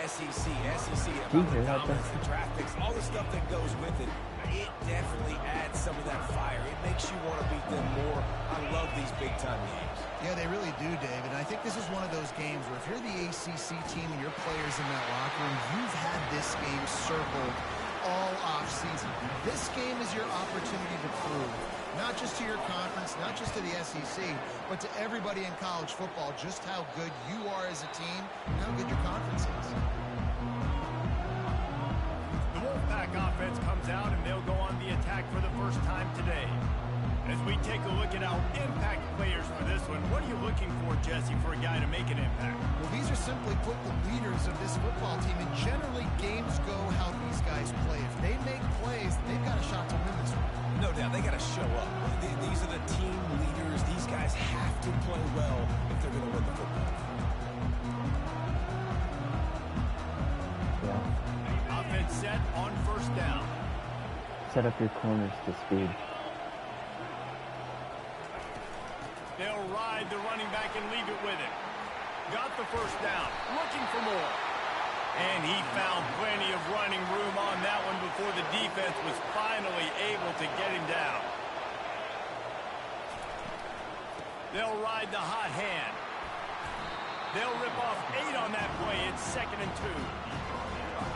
SEC, about the dominance, the draft picks, all the stuff that goes with it. It definitely adds some of that fire. It makes you want to beat them more. I love these big-time games. Yeah, they really do, David. And I think this is one of those games where if you're the ACC team and your players in that locker room, you've had this game circled all offseason. This game is your opportunity to prove, not just to your conference, not just to the SEC, but to everybody in college football, just how good you are as a team and how good your conference is. The Wolfpack offense comes out, and they'll go on the attack for the first time today. As we take a look at our impact players for this one, what are you looking for, Jesse, for a guy to make an impact? Well, these are simply put the leaders of this football team, and generally games go how these guys play. If they make plays, they've got a shot to win this one. No doubt, they got to show up. These are the team leaders. These guys have to play well if they're going to win the football. Yeah. Offense set on 1st down. Set up your corners to speed. They'll ride the running back and leave it with him. Got the 1st down. Looking for more. And he found plenty of running room on that one before the defense was finally able to get him down. They'll ride the hot hand. They'll rip off 8 on that play. It's 2nd and 2.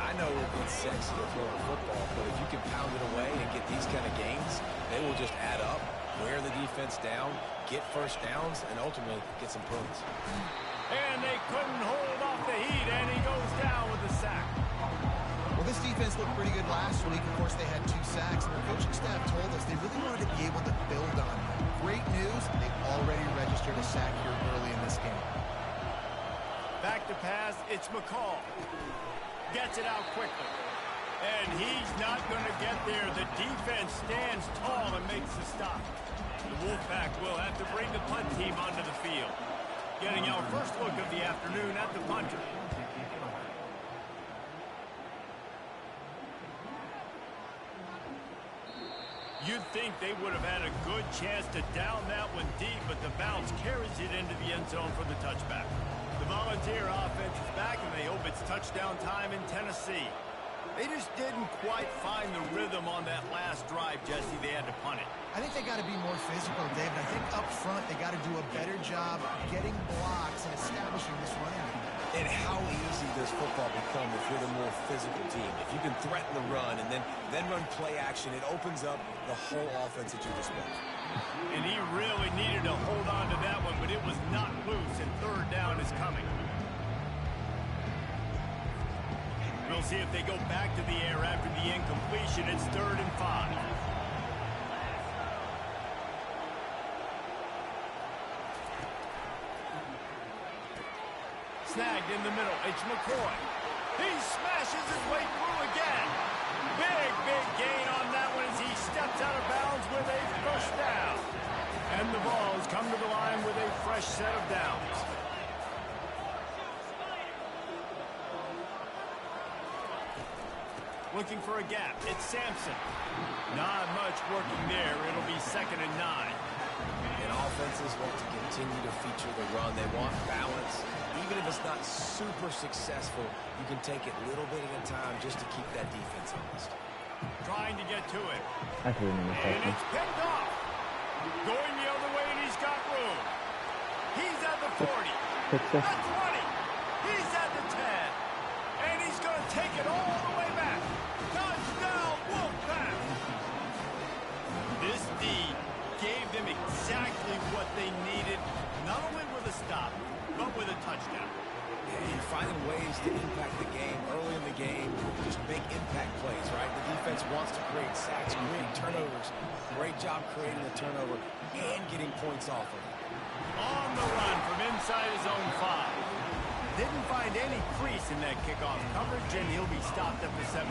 I know it's sexy to throw a football, but if you can pound it away and get these kind of gains, they will just add up, wear the defense down, get 1st downs, and ultimately get some points. And they couldn't hold off the heat, and he goes down with the sack. Well, this defense looked pretty good last week. Of course, they had 2 sacks, and their coaching staff told us they really wanted to be able to build on it. Great news, they've already registered a sack here early in this game. Back to pass, it's McCall. Gets it out quickly. And he's not going to get there. The defense stands tall and makes the stop. The Wolfpack will have to bring the punt team onto the field. Getting our first look of the afternoon at the punter. You'd think they would have had a good chance to down that one deep, but the bounce carries it into the end zone for the touchback. The Volunteer offense is back, and they hope it's touchdown time in Tennessee. They just didn't quite find the rhythm on that last drive, Jesse. They had to punt it. I think they got to be more physical, David. I think up front they got to do a better job getting blocks and establishing this running game. And how easy does football become if you're the more physical team? If you can threaten the run and then run play action, it opens up the whole offense at your disposal. And he really needed to hold on to that one, but it was not loose, and 3rd down is coming. see if they go back to the air after the incompletion. It's 3rd and 5. Snagged in the middle. It's McCoy. He smashes his way through again. Big gain on that one as he steps out of bounds with a first down. And the Vols come to the line with a fresh set of downs. Looking for a gap. It's Sampson. Not much working there. It'll be 2nd and 9. And offenses want to continue to feature the run. They want balance. Even if it's not super successful, you can take it little bit at a time just to keep that defense honest. Trying to get to it. I threw him in the And it's picked off. Going the other way, and he's got room. He's at the 40. The 20. He's at the 10. And he's going to take it all the way back. Touchdown, Wolfpack. This D gave them exactly what they needed, not only with a stop, but with a touchdown. And finding ways to impact the game early in the game, just make impact plays, right? The defense wants to create sacks, create turnovers. Great job creating the turnover and getting points off of it. On the run from inside his own 5. Didn't find any crease in that kickoff coverage, and he'll be stopped at the 17.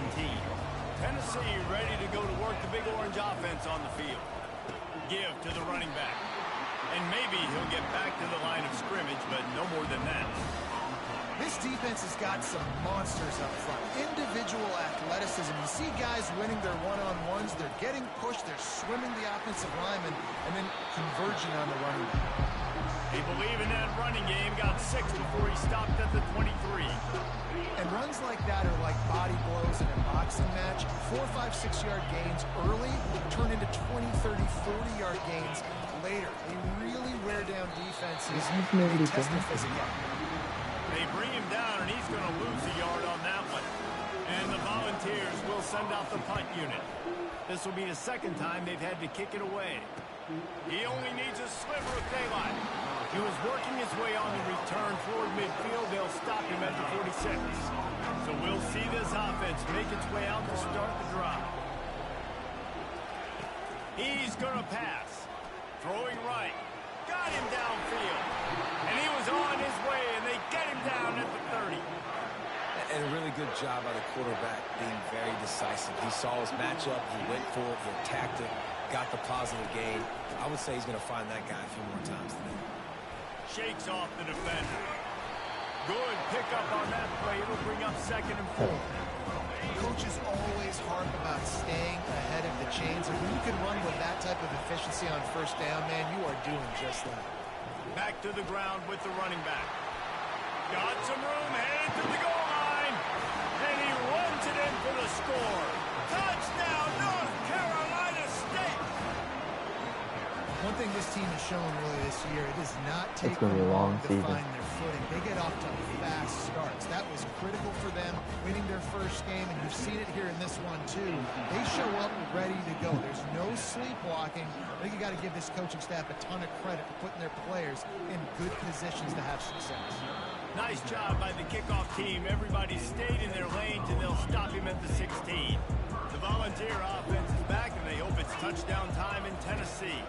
Tennessee ready to go to work the Big Orange offense on the field. Give to the running back. And maybe he'll get back to the line of scrimmage, but no more than that. This defense has got some monsters up front. Individual athleticism. You see guys winning their one-on-ones. They're getting pushed. They're swimming the offensive lineman and then converging on the running back. They believe in that running game. Got 6 before he stopped at the 23. And runs like that are like body blows in a boxing match. 4, 5, 6-yard gains early turn into 20, 30, 40-yard gains later. They really wear down defenses. They test their physicality. They bring him down, and he's going to lose a yard on that one. And the Volunteers will send out the punt unit. This will be the 2nd time they've had to kick it away. He only needs a sliver of daylight. He was working his way on the return toward midfield. They'll stop him at the 46. So we'll see this offense make its way out to start the drive. He's going to pass. Throwing right. Got him downfield. And he was on his way, and they get him down at the 30. And a really good job by the quarterback being very decisive. He saw his matchup, he went for it, he attacked it, got the positive gain. I would say he's going to find that guy a few more times today. Shakes off the defender. Good pickup on that play. It'll bring up 2nd and 4. Coaches always harp about staying ahead of the chains, and when you can run with that type of efficiency on 1st down, man, you are doing just that. Back to the ground with the running back. Got some room, headed to the goal line, and he runs it in for the score. Touchdown, North Carolina State! One thing this team has shown really this year, it does not take gonna be a long to season. find their footing. They get off to fast starts. That was critical for them, winning their 1st game, and you've seen it here in this one too. They show up ready to go. There's no sleepwalking. I think you got to give this coaching staff a ton of credit for putting their players in good positions to have success. Nice job by the kickoff team. Everybody stayed in their lanes, and they'll stop him at the 16. The Volunteer offense is back, and they hope it's touchdown time in Tennessee.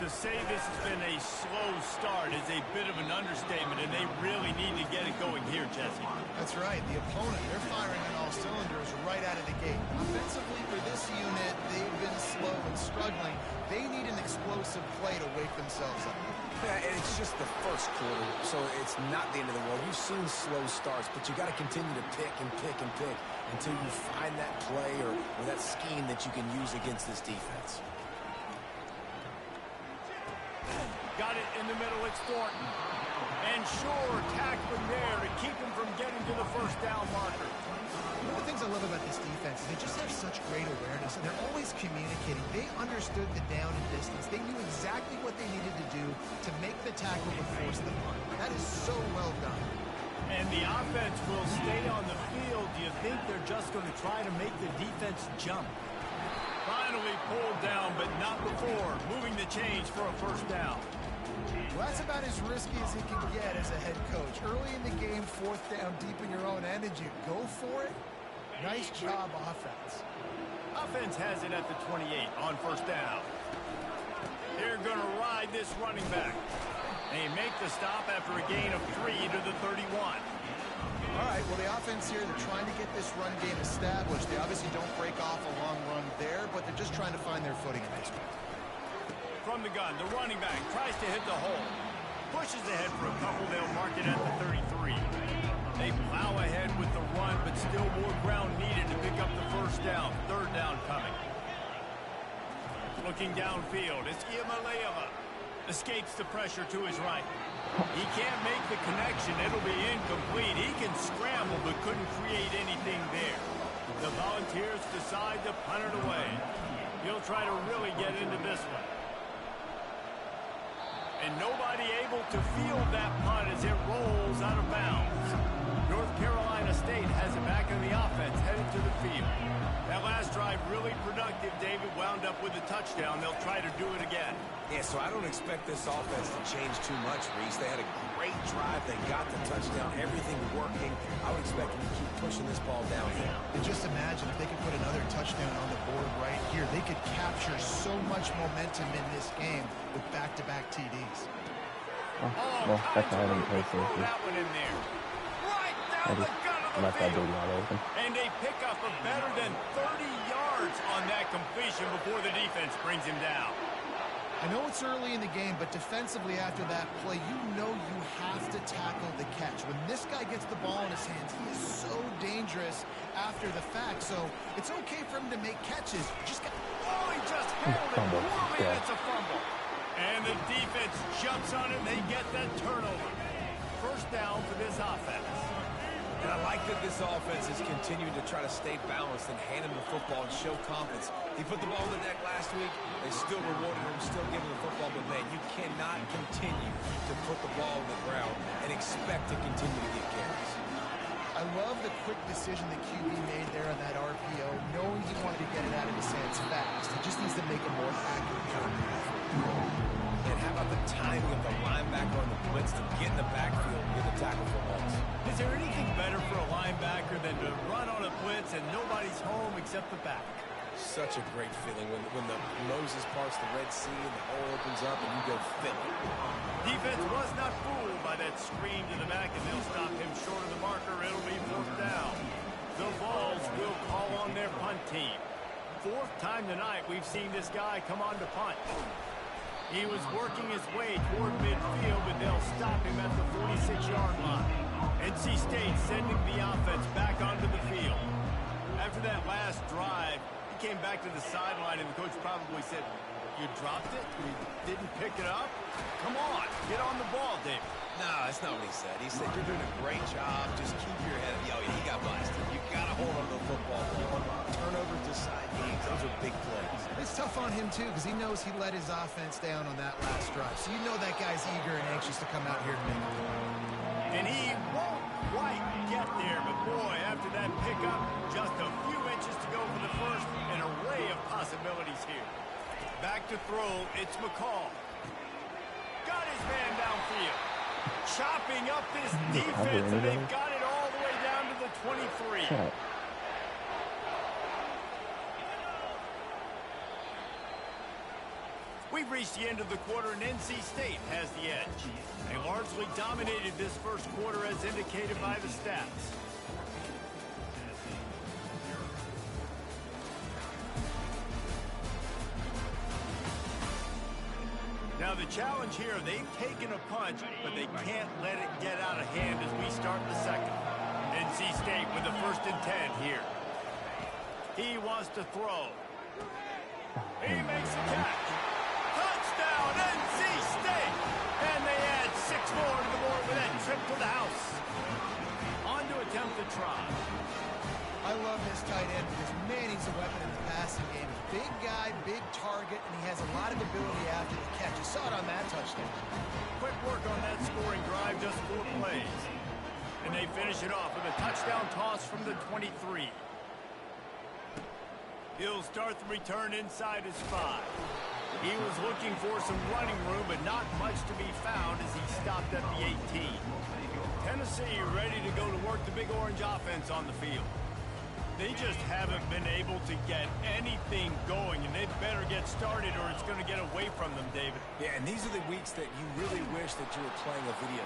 To say this has been a slow start is a bit of an understatement, and they really need to get it going here, Jesse. That's right. The opponent, they're firing on all cylinders right out of the gate. Offensively for this unit, they've been slow and struggling. They need an explosive play to wake themselves up. Yeah, and it's just the 1st quarter, so it's not the end of the world. You've seen slow starts, but you got to continue to pick and pick and pick until you find that play or that scheme that you can use against this defense. Got it in the middle, it's Thornton. And Shore tackling there to keep him from getting to the 1st down marker. One of the things I love about this defense is they just have such great awareness, and they're always communicating. They understood the down and distance. They knew exactly what they needed to do to make the tackle and force the punt. That is so well done. And the offense will stay on the field. Do you think they're just going to try to make the defense jump? Finally pulled down, but not before. Moving the chains for a 1st down. Well, that's about as risky as it can get as a head coach. Early in the game, 4th down, deep in your own end, and you go for it? Nice job, offense. Offense has it at the 28 on first down. They're going to ride this running back. They make the stop after a gain of 3 to the 31. All right, well, the offense here, they're trying to get this run game established. They obviously don't break off a long run there, but they're just trying to find their footing in this one. From the gun, the running back tries to hit the hole. Pushes ahead for a couple. They'll mark it at the 33. They plow ahead with the run, but still more ground needed to pick up the first down. Third down coming. Looking downfield, it's Iamaleava. Escapes the pressure to his right. He can't make the connection. It'll be incomplete. He can scramble, but couldn't create anything there. The Volunteers decide to punt it away. He'll try to really get into this one. And nobody able to field that punt as it rolls out of bounds. North Carolina State has it back in the offense, headed to the field. That last drive really productive. David wound up with a touchdown. They'll try to do it again. Yeah, so I don't expect this offense to change too much, Reese. They had a great drive. They got the touchdown. Everything working. I would expect them to keep pushing this ball downhill. And just imagine if they could put another touchdown on the board right here. They could capture so much momentum in this game with back-to-back TDs. Well, that's why I didn't play safety. That one in there. Right I down the just gut of the left that big field. wide open. And a pickup of better than 30 yards on that completion before the defense brings him down. I know it's early in the game, but defensively after that play, you know you have to tackle the catch. When this guy gets the ball in his hands, he is so dangerous after the fact. So it's okay for him to make catches. Just got... Oh, he just handled it Fumble. poorly, Yeah. and it's a fumble. And the defense jumps on it, and they get that turnover. First down for this offense. And I like that this offense is continuing to try to stay balanced and hand him the football and show confidence. He put the ball in the deck last week. They still rewarded him, still giving him the football. But, man, you cannot continue to put the ball on the ground and expect to continue to get carries. I love the quick decision that QB made there on that RPO, knowing he wanted to get it out of his hands fast. He just needs to make a more accurate contact. And how about the timing of the linebacker on the blitz to get in the backfield and get the tackle for loss? Is there anything better for a linebacker than to run on a blitz and nobody's home except the back? Such a great feeling when the Moses parts the Red Sea and the hole opens up and you go fill it. Defense was not fooled by that screen to the back, and they'll stop him short of the marker. It'll be fourth down. The Vols will call on their punt team. Fourth time tonight we've seen this guy come on to punt. He was working his way toward midfield, but they'll stop him at the 46-yard line. NC State sending the offense back onto the field. After that last drive, he came back to the sideline, and the coach probably said, "You dropped it? You didn't pick it up? Come on, get on the ball, David." No, that's not what he said. He said, "You're doing a great job. Just keep your head up." Yo, he got busted. You got to hold on to the football. Turnovers to side games. Those are big plays. It's tough on him, too, because he knows he let his offense down on that last drive. So you know that guy's eager and anxious to come out here to make a play. And he won't quite get there, but boy, after that pickup, just a few inches to go for the first. An array of possibilities here. Back to throw, it's McCall. Got his man downfield. Chopping up this defense, and they've got it all the way down to the 23. Shut up. We've reached the end of the quarter, and NC State has the edge. They largely dominated this first quarter as indicated by the stats. Now the challenge here, they've taken a punch, but they can't let it get out of hand as we start the second. NC State with the 1st and 10 here. He wants to throw. He makes a catch. Touchdown, NC State! And they add 6 more to the board with that trip to the house. On to attempt the try. I love this tight end because, man, he's a weapon in the passing game. Big guy, big target, and he has a lot of ability after the catch. You saw it on that touchdown. Quick work on that scoring drive, just 4 plays. And they finish it off with a touchdown toss from the 23. He'll start the return inside his 5. He was looking for some running room, but not much to be found as he stopped at the 18. Tennessee ready to go to work the Big Orange offense on the field. They just haven't been able to get anything going, and they better get started or it's going to get away from them, David. Yeah, and these are the weeks that you really wish that you were playing a video.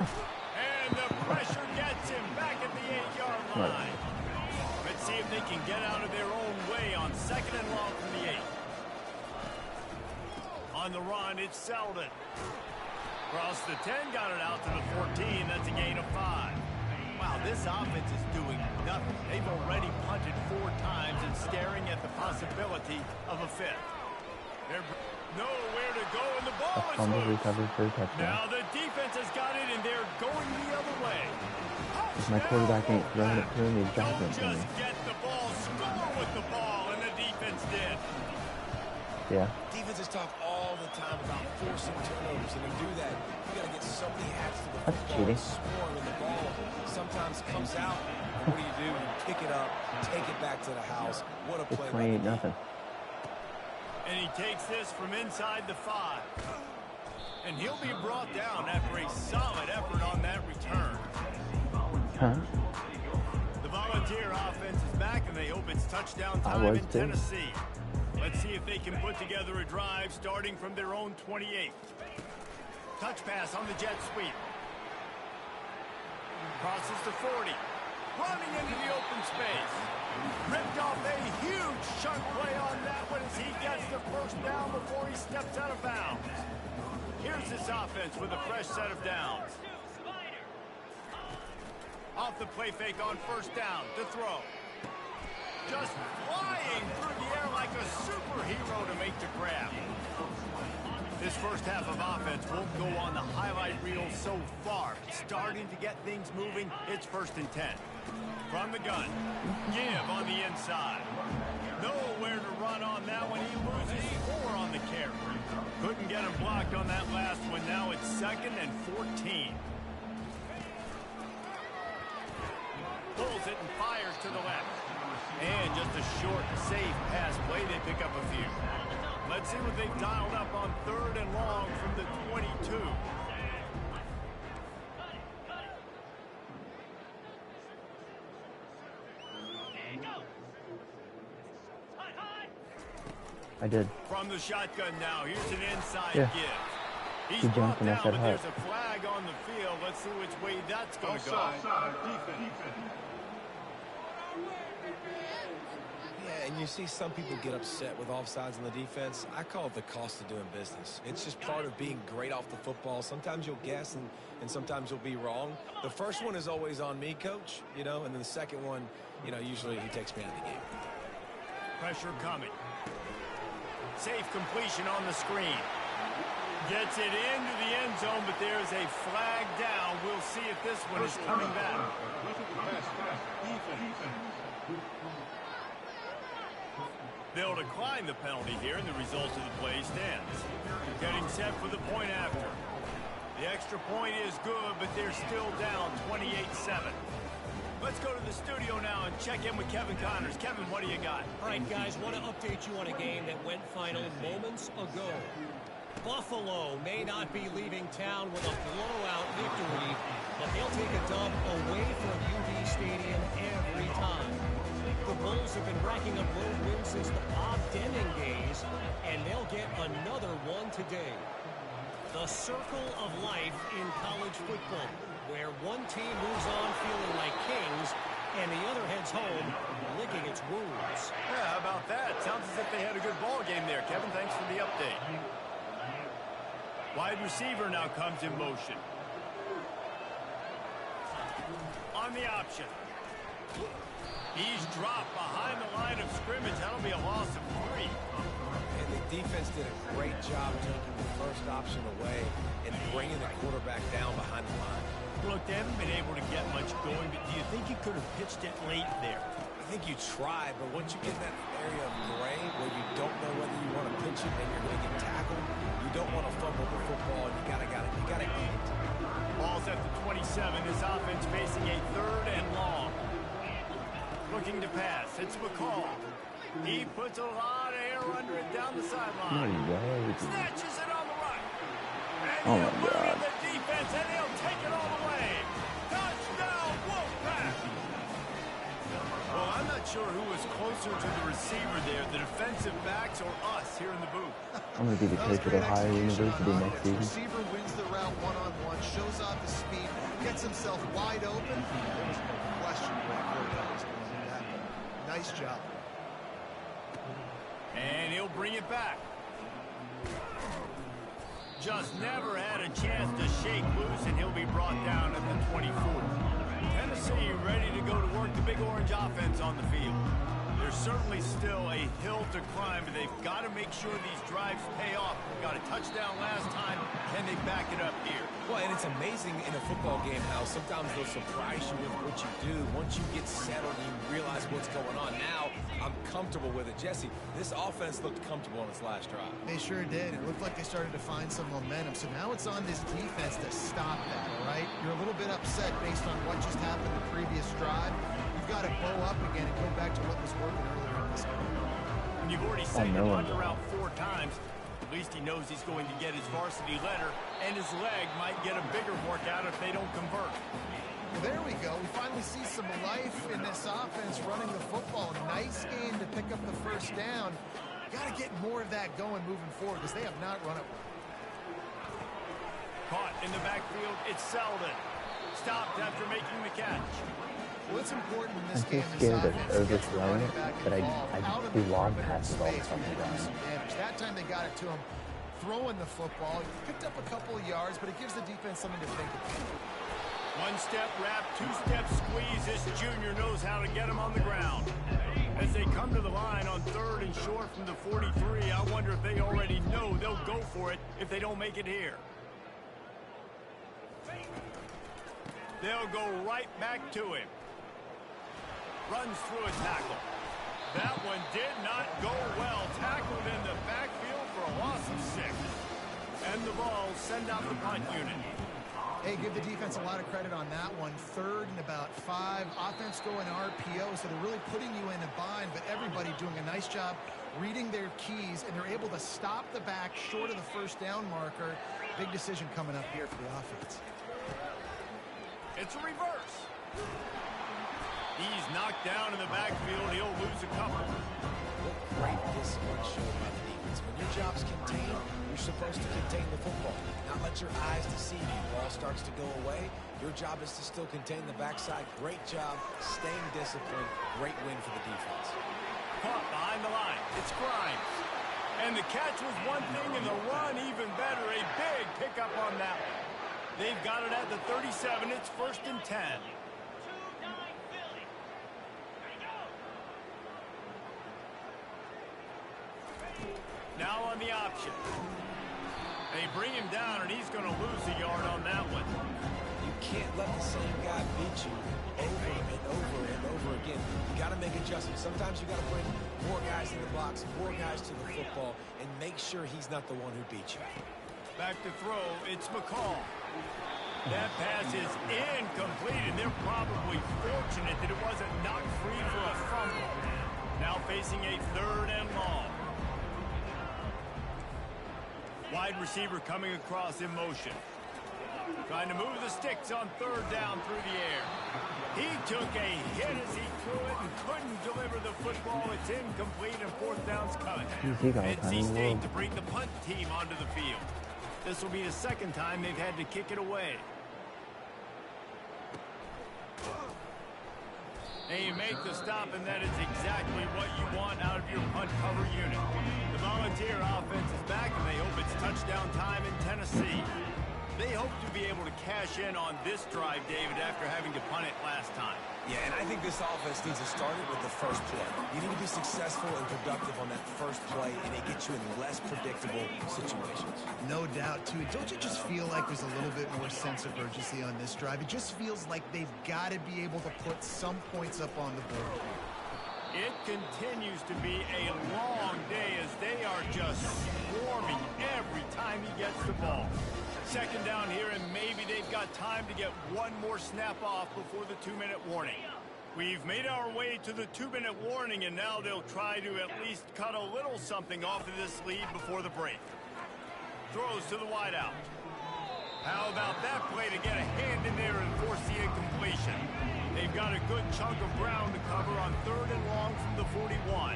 And the pressure gets him back at the 8-yard line. Let's see if they can get out of their own way on 2nd and long from the 8. On the run, it's Selden. Across the 10, got it out to the 14. That's a gain of 5. Wow, this offense is doing nothing. They've already punted 4 times and staring at the possibility of a 5th. They're nowhere to go, and the ball is loose. Recovered for a touchdown. Now the defense has got it, and they're going the other way. If my quarterback ain't throwing it to me, he's dropping Don't it to me. just get the ball, score with the ball, and the defense did. Yeah. Defenses talk all the time about forcing turnovers, and to do that, you got to get so many hats to the That's football cheating. and score. When the ball sometimes comes out, what do? You pick it up, take it back to the house. What a It's play! by the 28-0. And he takes this from inside the 5. And he'll be brought down after a solid effort on that return. Huh? The Volunteer offense is back, and they hope it's touchdown I time was in too. Tennessee. Let's see if they can put together a drive starting from their own 28. Touch pass on the jet sweep. Crosses to 40. Running into the open space. Ripped off a huge chunk play on that one as he gets the first down before he steps out of bounds. Here's this offense with a fresh set of downs. Off the play fake on 1st down to throw. Just flying through the air like a superhero to make the grab. This first half of offense won't go on the highlight reel so far. Starting to get things moving, it's 1st and 10. From the gun, give on the inside. Nowhere to run on that one. He loses 4 on the carry. Couldn't get him blocked on that last one. Now it's 2nd and 14. Pulls it and fires to the left. And just a short, safe pass play. They pick up a few. Let's see what they've dialed up on 3rd and long from the 22. I did. From the shotgun now, here's an inside Yeah. give. He's He brought jumped and I down, said but hi. there's a flag on the field. Let's see which way that's going to go. Yeah, and you see some people get upset with offsides on the defense. I call it the cost of doing business. It's just part of being great off the football. Sometimes you'll guess and sometimes you'll be wrong. The first one is always on me, coach, and then the second one, usually he takes me out of the game. Pressure coming. Safe completion on the screen. Gets it into the end zone, but there's a flag down. We'll see if this one is coming back. They'll decline the penalty here, and the result of the play stands. Getting set for the point after. The extra point is good, but they're still down 28-7. Let's go to the studio now and check in with Kevin Connors. Kevin, what do you got? All right, guys, want to update you on a game that went final moments ago. Buffalo may not be leaving town with a blowout victory, but they'll take a dub away from UD Stadium every time. The Bulls have been racking up road wins since the Bob Deming days, and they'll get another one today. The circle of life in college football, where one team moves on feeling like kings, and the other heads home licking its wounds. Yeah, how about that? Sounds as if they had a good ball game there. Kevin, thanks for the update. Wide receiver now comes in motion. On the option. He's dropped behind the line of scrimmage. That'll be a loss of 3. And the defense did a great job taking the first option away and bringing the quarterback down behind the line. Look, they haven't been able to get much going, but do you think you could have pitched it late there? I think you try, but once you get in that area of gray where you don't know whether you want to pitch it and you're going to get tackled, you don't want to fumble the football, and you gotta eat it. Ball's at the 27. His offense facing a 3rd and long. Looking to pass. It's McCall. He puts a lot of air under it down the sideline. No way. Snatches it on the right. And Oh, he'll my move God. the defense, and he'll take it all the way. Touchdown, Wolfpack. Well, I'm not not sure who was closer to the receiver there, the defensive backs or us here in the booth. I'm going to be the coach at Ohio University next season. Receiver wins the route one-on-one, shows off his speed, gets himself wide open. There was no question where the quarterback was going with that. Nice job. And he'll bring it back. Just never had a chance to shake loose, and he'll be brought down at the 24. Tennessee ready to go to work the Big Orange offense on the field. There's certainly still a hill to climb, but they've got to make sure these drives pay off. Got a touchdown last time. Can they back it up here? Well, and it's amazing in a football game how sometimes they'll surprise you with what you do. Once you get settled and you realize what's going on. Now, I'm comfortable with it. Jesse, this offense looked comfortable on its last drive. They sure did. It looked like they started to find some momentum. So now it's on this defense to stop that, all right? You're a little bit upset based on what just happened the previous drive. You've got to bow up again and go back to what was working earlier in this game. When you've already sent him on the route 4 times, at least he knows he's going to get his varsity letter, and his leg might get a bigger workout if they don't convert. Well, there we go. We finally see some life in this offense running the football. Nice game to pick up the first down. Got to get more of that going moving forward because they have not run it. Caught in the backfield, it's Selden. Stopped after making the catch. Well, it's important in this I'm game. too scared of overthrowing it, but I do long passes all the time. That time they got it to him throwing the football. He picked up a couple of yards, but it gives the defense something to think about. One-step wrap, two-step squeeze. This junior knows how to get him on the ground. As they come to the line on 3rd and short from the 43, I wonder if they already know they'll go for it if they don't make it here. They'll go right back to him. Runs through a tackle. That one did not go well. Tackled in the backfield for a loss of 6. And the ball send out the punt unit. Hey, give the defense a lot of credit on that one. 3rd and about 5. Offense going RPO, so they're really putting you in a bind, but everybody doing a nice job reading their keys, and they're able to stop the back short of the first down marker. Big decision coming up here for the offense. It's a reverse. He's knocked down in the backfield. He'll lose a couple. What great discipline showed by the defense. When your job's contained, you're supposed to contain the football. Not let your eyes deceive you. Ball starts to go away. Your job is to still contain the backside. Great job, staying disciplined. Great win for the defense. Caught behind the line. It's Grimes. And the catch was one thing, and the run even better. A big pickup on that one. They've got it at the 37. It's 1st and 10. Now on the option. They bring him down, and he's going to lose a yard on that one. You can't let the same guy beat you over and over and over again. You got to make adjustments. Sometimes you got to bring more guys in the box, more guys to the football, and make sure he's not the one who beat you. Back to throw, it's McCall. That pass is incomplete, and they're probably fortunate that it wasn't knocked free for a fumble. Now facing a 3rd and long. Wide receiver coming across in motion. Trying to move the sticks on 3rd down through the air. He took a hit as he threw it and couldn't deliver the football. It's incomplete, and 4th down's coming. NC State to bring the punt team onto the field. This will be the 2nd time they've had to kick it away. And you make the stop, and that is exactly what you want out of your punt cover unit. The Volunteer offense is back, and they hope it's touchdown time in Tennessee. They hope to be able to cash in on this drive, David, after having to punt it last time. Yeah, and I think this offense needs to start it with the first play. You need to be successful and productive on that first play, and it gets you in less predictable situations. No doubt, too. Don't you just feel like there's a little bit more sense of urgency on this drive? It just feels like they've got to be able to put some points up on the board. It continues to be a long day as they are just swarming every time he gets the ball. 2nd down here, and maybe they've got time to get one more snap off before the 2-minute warning. We've made our way to the 2-minute warning, and now they'll try to at least cut a little something off of this lead before the break. Throws to the wideout. How about that play to get a hand in there and force the incompletion? They've got a good chunk of ground to cover on 3rd and long from the 41.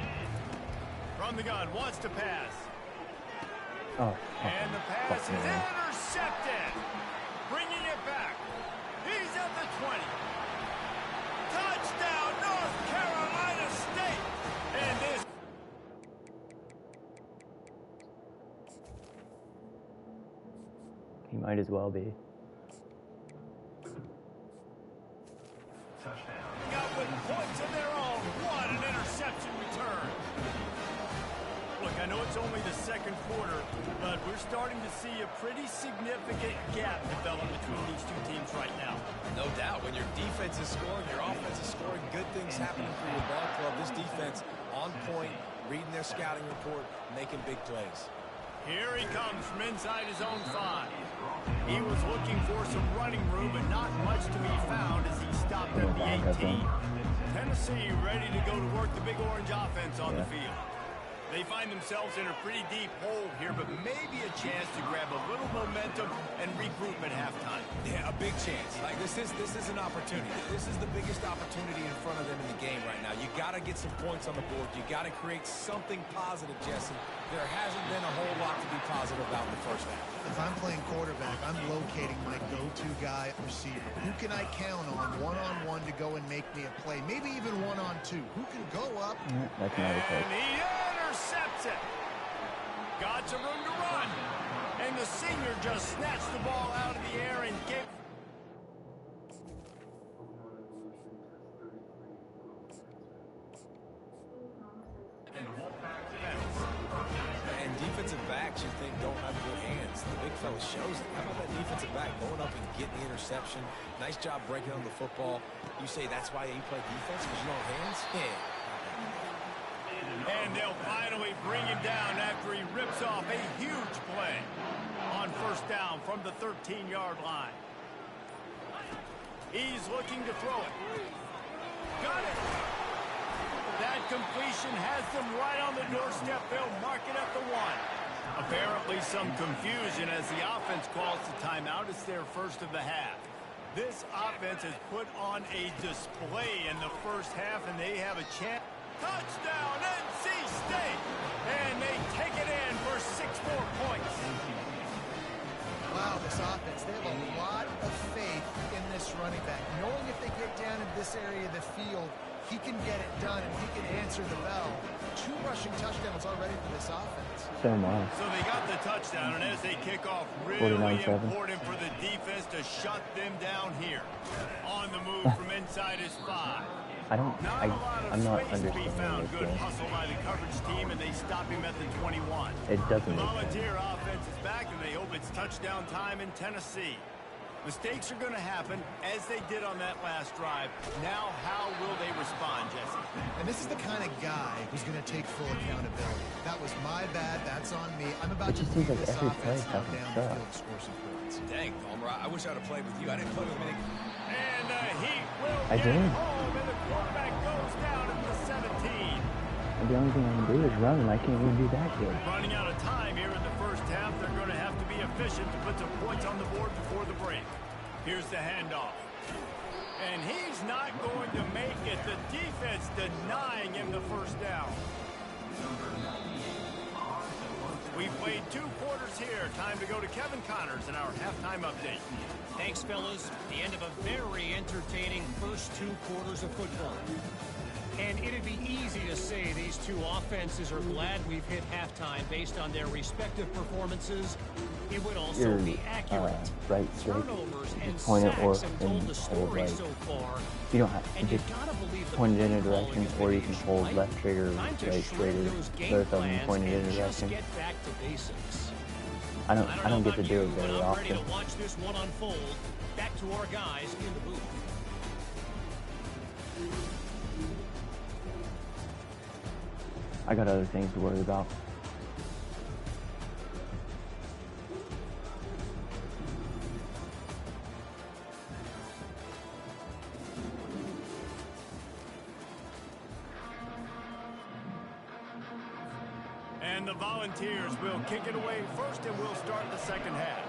From the gun, wants to pass. Oh, And the pass is intercepted. Bringing it back. He's at the 20. Touchdown, North Carolina State. And this... He might as well be. Touchdown. Got with points of their own. What an interception return. Look, I know it's only the 2nd quarter, but we're starting to see a pretty significant gap develop between these two teams right now. No doubt. When your defense is scoring, your offense is scoring, good things happening for your ball club. This defense on point, reading their scouting report, making big plays. Here he comes from inside his own 5. He was looking for some running room, but not much to be found as he stopped at the 18. Tennessee ready to go to work the Big Orange offense on the field. They find themselves in a pretty deep hole here, but maybe a chance to grab a little momentum and regroup at halftime. Yeah, a big chance. Like this is an opportunity. This is the biggest opportunity in front of them in the game right now. You got to get some points on the board. You got to create something positive, Jesse. There hasn't been a whole lot to be positive about in the first half. If I'm playing quarterback, I'm locating my go-to guy receiver. Who can I count on one-on-one to go and make me a play? Maybe even one-on-two. Who can go up? That's another play. And he intercepts it. Got some room to run. And the senior just snatched the ball out of the air and gave... And defensive backs, you think, don't have good hands. The big fella shows it. How about that defensive back going up and getting the interception? Nice job breaking on the football. You say that's why you play defense, because you don't have hands? Yeah. And they'll finally bring him down after he rips off a huge play on 1st down from the 13-yard line. He's looking to throw it. Got it. That completion has them right on the doorstep. They'll mark it at the 1. Apparently some confusion as the offense calls the timeout. It's their first of the half. This offense has put on a display in the first half, and they have a chance. Touchdown, NC State! And they take it in for 6 more points. Wow, this offense, they have a lot of faith in this running back. Knowing if they get down in this area of the field, he can get it done and he can answer the bell. 2 rushing touchdowns already for this offense. So much. So they got the touchdown, and as they kick off, really important for the defense to shut them down here. On the move from inside his 5. I'm not understanding Good this. hustle by the coverage team, and they stop him at the 21. It doesn't The make sense. Volunteer offense is back, and they hope it's touchdown time in Tennessee. Mistakes are going to happen, as they did on that last drive. Now, how will they respond, Jesse? And this is the kind of guy who's going to take full accountability. That was my bad. That's on me. I'm about to lead this offense down the field to score some points. Dang, Palmer, I wish I'd have played with you. I didn't play with him. And he will I get did. home, and the quarterback goes down at the 17. And the only thing I can do is run, and I can't even do that good. Running out of time here in the first half. They're going to have to be efficient to put some points on the board before the break. Here's the handoff. And he's not going to make it. The defense denying him the first down. We've played 2 quarters here. Time to go to Kevin Connors in our halftime update. Thanks, fellas. The end of a very entertaining first 2 quarters of football. And it'd be easy to say these 2 offenses are glad we've hit halftime based on their respective performances. It would also be accurate. Right straight. Turnovers and Point it or sacks have told the story so far. You don't have And to you just gotta believe the point it in a play direction, calling or you is can the hold right? left trigger, Time to right shred trigger, those game both of them plans pointed in a and just direction. get back to basics. I don't get to do it very but I'm ready often. to watch this one unfold. Back to our guys in the booth. I got other things to worry about. And the Volunteers will kick it away first, and we'll start the second half.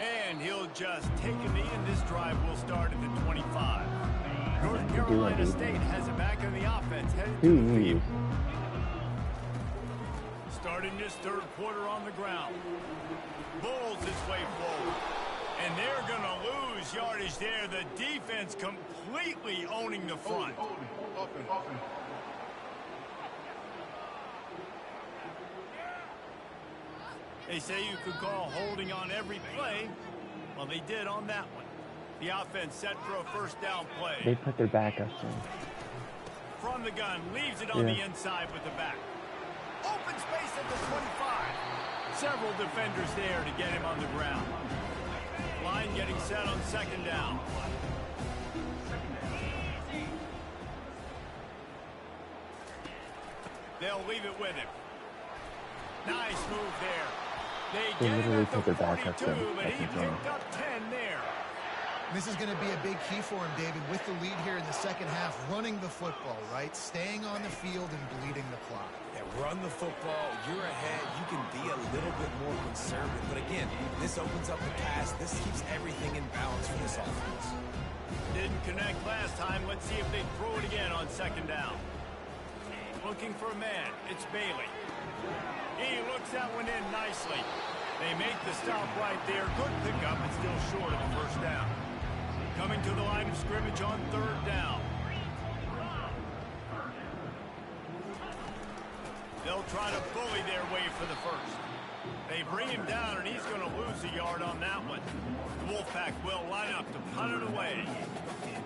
And he'll just take a knee, and this drive will start at the 25. North Carolina State has it back on the offense, headed to the field. Starting this third quarter on the ground. Bulls his way forward. And they're going to lose yardage there. The defense completely owning the front. They say you could call holding on every play. Well, they did on that one. The offense set for a first down play. They put their backups in. From the gun, leaves it on the inside with the back. Open space at the 25. Several defenders there to get him on the ground. Line getting set on second down. They'll leave it with him. Nice move there. They get him at the 42, but he picked up 10 there. This is going to be a big key for him, David, with the lead here in the second half, running the football, right? Staying on the field and bleeding the clock. Yeah, run the football. You're ahead. You can be a little bit more conservative. But again, this opens up the pass. This keeps everything in balance for this offense. Didn't connect last time. Let's see if they throw it again on second down. Looking for a man. It's Bailey. He looks that one in nicely. They make the stop right there. Good pickup, but still short of the first down. Coming to the line of scrimmage on third down. They'll try to bully their way for the first. They bring him down, and he's going to lose a yard on that one. The Wolfpack will line up to punt it away.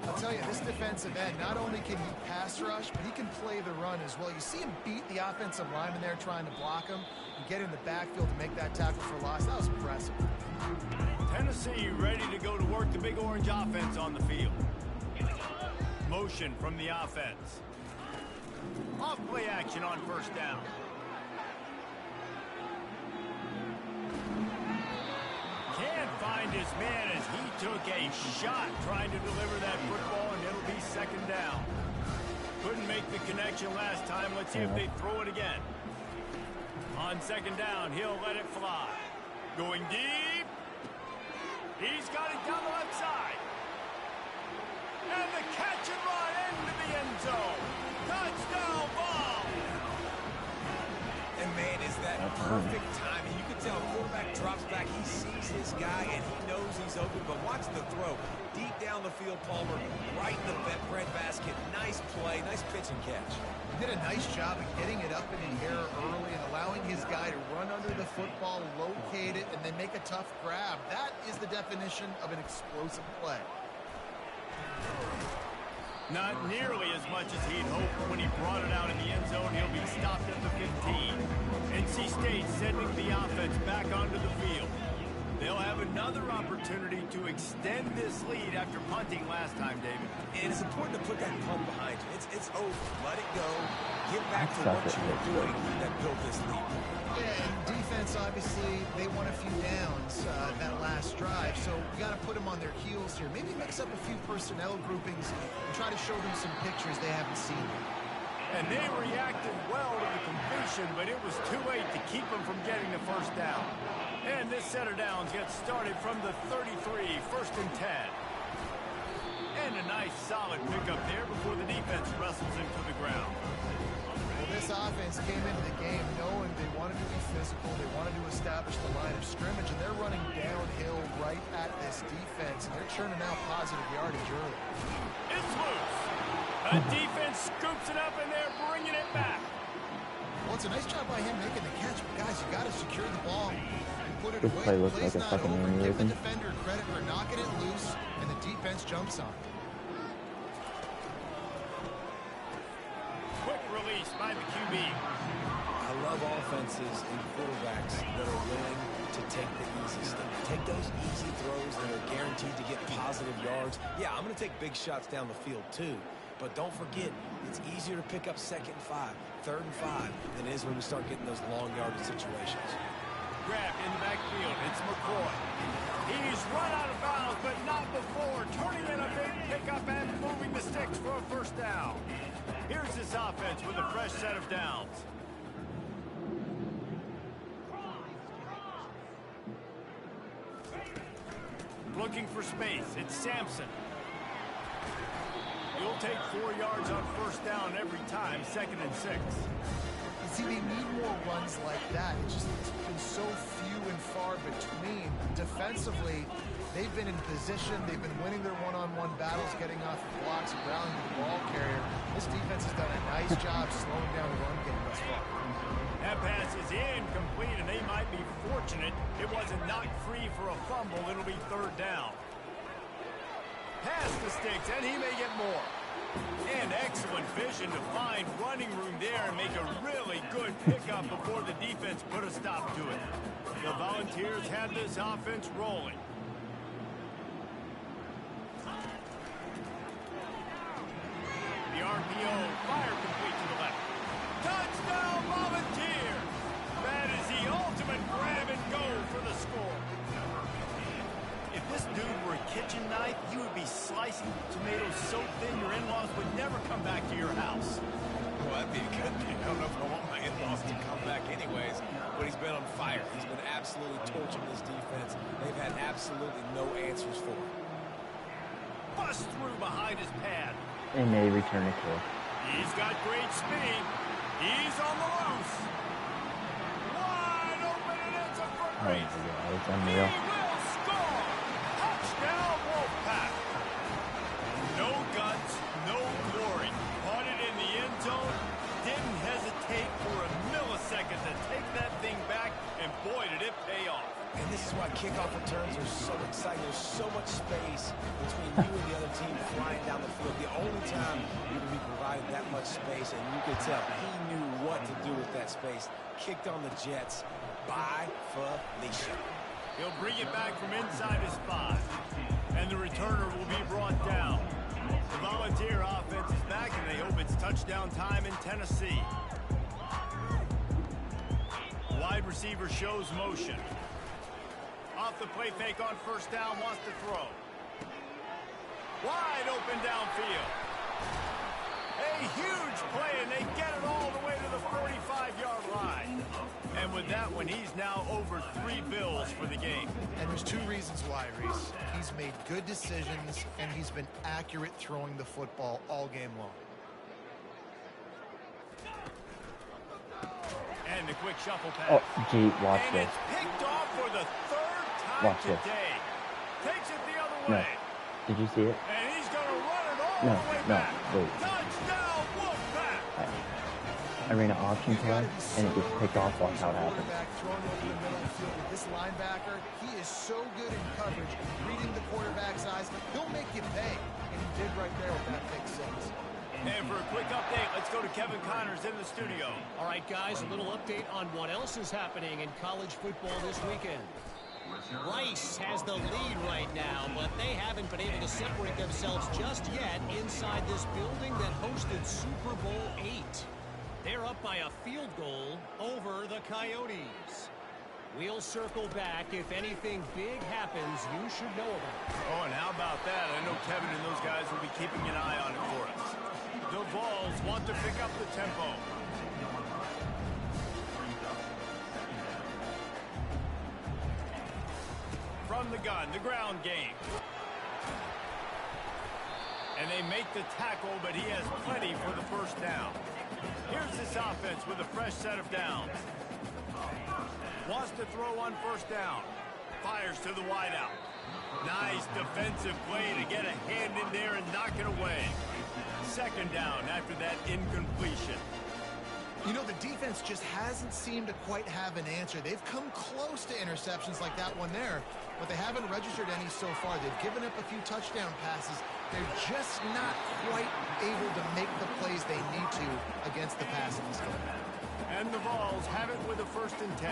I'll tell you, this defensive end, not only can he pass rush, but he can play the run as well. You see him beat the offensive lineman there trying to block him and get in the backfield to make that tackle for loss. That was impressive. Tennessee ready to go to work the Big Orange offense on the field. Motion from the offense. Off play action on first down. Can't find his man as he took a shot trying to deliver that football, and it'll be second down. Couldn't make the connection last time. Let's see if they throw it again. On second down, he'll let it fly. Going deep. He's got it down the left side. And the catch and run into the end zone. Touchdown ball. And man, is that perfect timing. You can tell quarterback drops back. He sees his guy, and he knows he's open. But watch the throw. Deep down the field, Palmer, right in the bread basket. Nice play, nice pitch and catch. He did a nice job of getting it up in the air early and allowing his guy to run under the football, locate it, and then make a tough grab. That is the definition of an explosive play. Not nearly as much as he'd hoped when he brought it out in the end zone. He'll be stopped at the 15. NC State sending the offense back onto the field. They'll have another opportunity to extend this lead after punting last time, David. And it's important to put that punt behind you. It's over. Let it go. Get back to what you were doing that built this lead. Yeah, and defense, obviously, they won a few downs that last drive, so we got to put them on their heels here. Maybe mix up a few personnel groupings and try to show them some pictures they haven't seen. And they reacted well to the completion, but it was too late to keep them from getting the first down. And this set of downs gets started from the 33, first and 10. And a nice solid pickup there before the defense wrestles him to the ground. Well, this offense came into the game knowing they wanted to be physical, they wanted to establish the line of scrimmage, and they're running downhill right at this defense, and they're churning out positive yardage early. It's loose. A defense scoops it up, and they're bringing it back. Well, it's a nice job by him making the catch, but guys, you got to secure the ball and put it This away. play The looks play's like a not fucking over. Give the aneurysm. defender credit for knocking it loose, and the defense jumps on it. Quick release by the QB. I love offenses and quarterbacks that are willing to take the easy stuff. Take those easy throws that are guaranteed to get positive yards. Yeah, I'm going to take big shots down the field too. But don't forget, it's easier to pick up second and 5, third and 5 than it is when we start getting those long yardage situations. Grabbed in the backfield. It's McCoy. He's run out of bounds, but not before. Turning in a big pickup and moving the sticks for a first down. Here's this offense with a fresh set of downs. Looking for space. It's Sampson. You'll take 4 yards on first down every time, 2nd and 6. You see, they need more runs like that. It's been so few and far between. Defensively, they've been in position. They've been winning their one-on-one battles, getting off the blocks, and rallying to the ball carrier. This defense has done a nice job slowing down the run game thus far. That pass is incomplete, and they might be fortunate it wasn't knocked free for a fumble. It'll be 3rd down. Pass the sticks, and he may get more. And excellent vision to find running room there and make a really good pickup before the defense put a stop to it. The Volunteers have this offense rolling. The RPO, fire complete to the left. Touchdown, Volunteers! That is the ultimate grab and go for the score. If this dude were a kitchen knife, you would be slicing tomatoes so thin your in-laws would never come back to your house. Well, that'd be a good thing. I don't know if I want my in-laws to come back anyways, but he's been on fire. He's been absolutely torching this defense. They've had absolutely no answers for him. Bust through behind his pad. They may return a kick. He's got great speed. He's on the loose. Wide open, and it's a foot Oh my race. God, it's He unreal. will score. Touchdown, Wolfpack. No guts, no glory. Caught it in the end zone. Didn't hesitate for a millisecond to take that thing back, and boy, did it pay off. And this is why kickoff returns are so exciting. There's so much space between you and the other team flying down the field. The only time you can be provided that much space, and you could tell he knew what to do with that space. Kicked on the Jets by Felicia. He'll bring it back from inside his 5. And the returner will be brought down. The Volunteer offense is back, and they hope it's touchdown time in Tennessee. Wide receiver shows motion. Off the play fake on first down, wants to throw. Wide open downfield. A huge play, and they get it all the way to the 45-yard line. And with that one, he's now over 3 bills for the game. And there's 2 reasons why, Reese. He's made good decisions, and he's been accurate throwing the football all game long. And the quick shuffle pass. Oh, gee, watch And this. it's picked off for the 3rd time Watch this. today. Takes it the other No. way. Did you see it? And he's going to run it all No, the way no, back. wait. Touchdown, Wolfpack. I ran an option play, and it gets picked off. Watch how it happens. Quarterback throwing over the middle of the field with this linebacker. He is so good in coverage, reading the quarterback's eyes. He'll make you pay, and he did right there with that pick 6. And for a quick update, let's go to Kevin Connors in the studio. All right, guys, a little update on what else is happening in college football this weekend. Rice has the lead right now, but they haven't been able to separate themselves just yet inside this building that hosted Super Bowl 8. They're up by a field goal over the Coyotes. We'll circle back. If anything big happens, you should know about it. Oh, and how about that? I know Kevin and those guys will be keeping an eye on it for us. The Vols want to pick up the tempo. From the gun, the ground game. And they make the tackle, but he has plenty for the first down. Here's this offense with a fresh set of downs. Wants to throw on first down. Fires to the wideout. Nice defensive play to get a hand in there and knock it away. Second down after that incompletion. You know, the defense just hasn't seemed to quite have an answer. They've come close to interceptions like that one there, but they haven't registered any so far. They've given up a few touchdown passes. They're just not quite able to make the plays they need to against the pass in this game. And the Vols have it with a 1st and 10.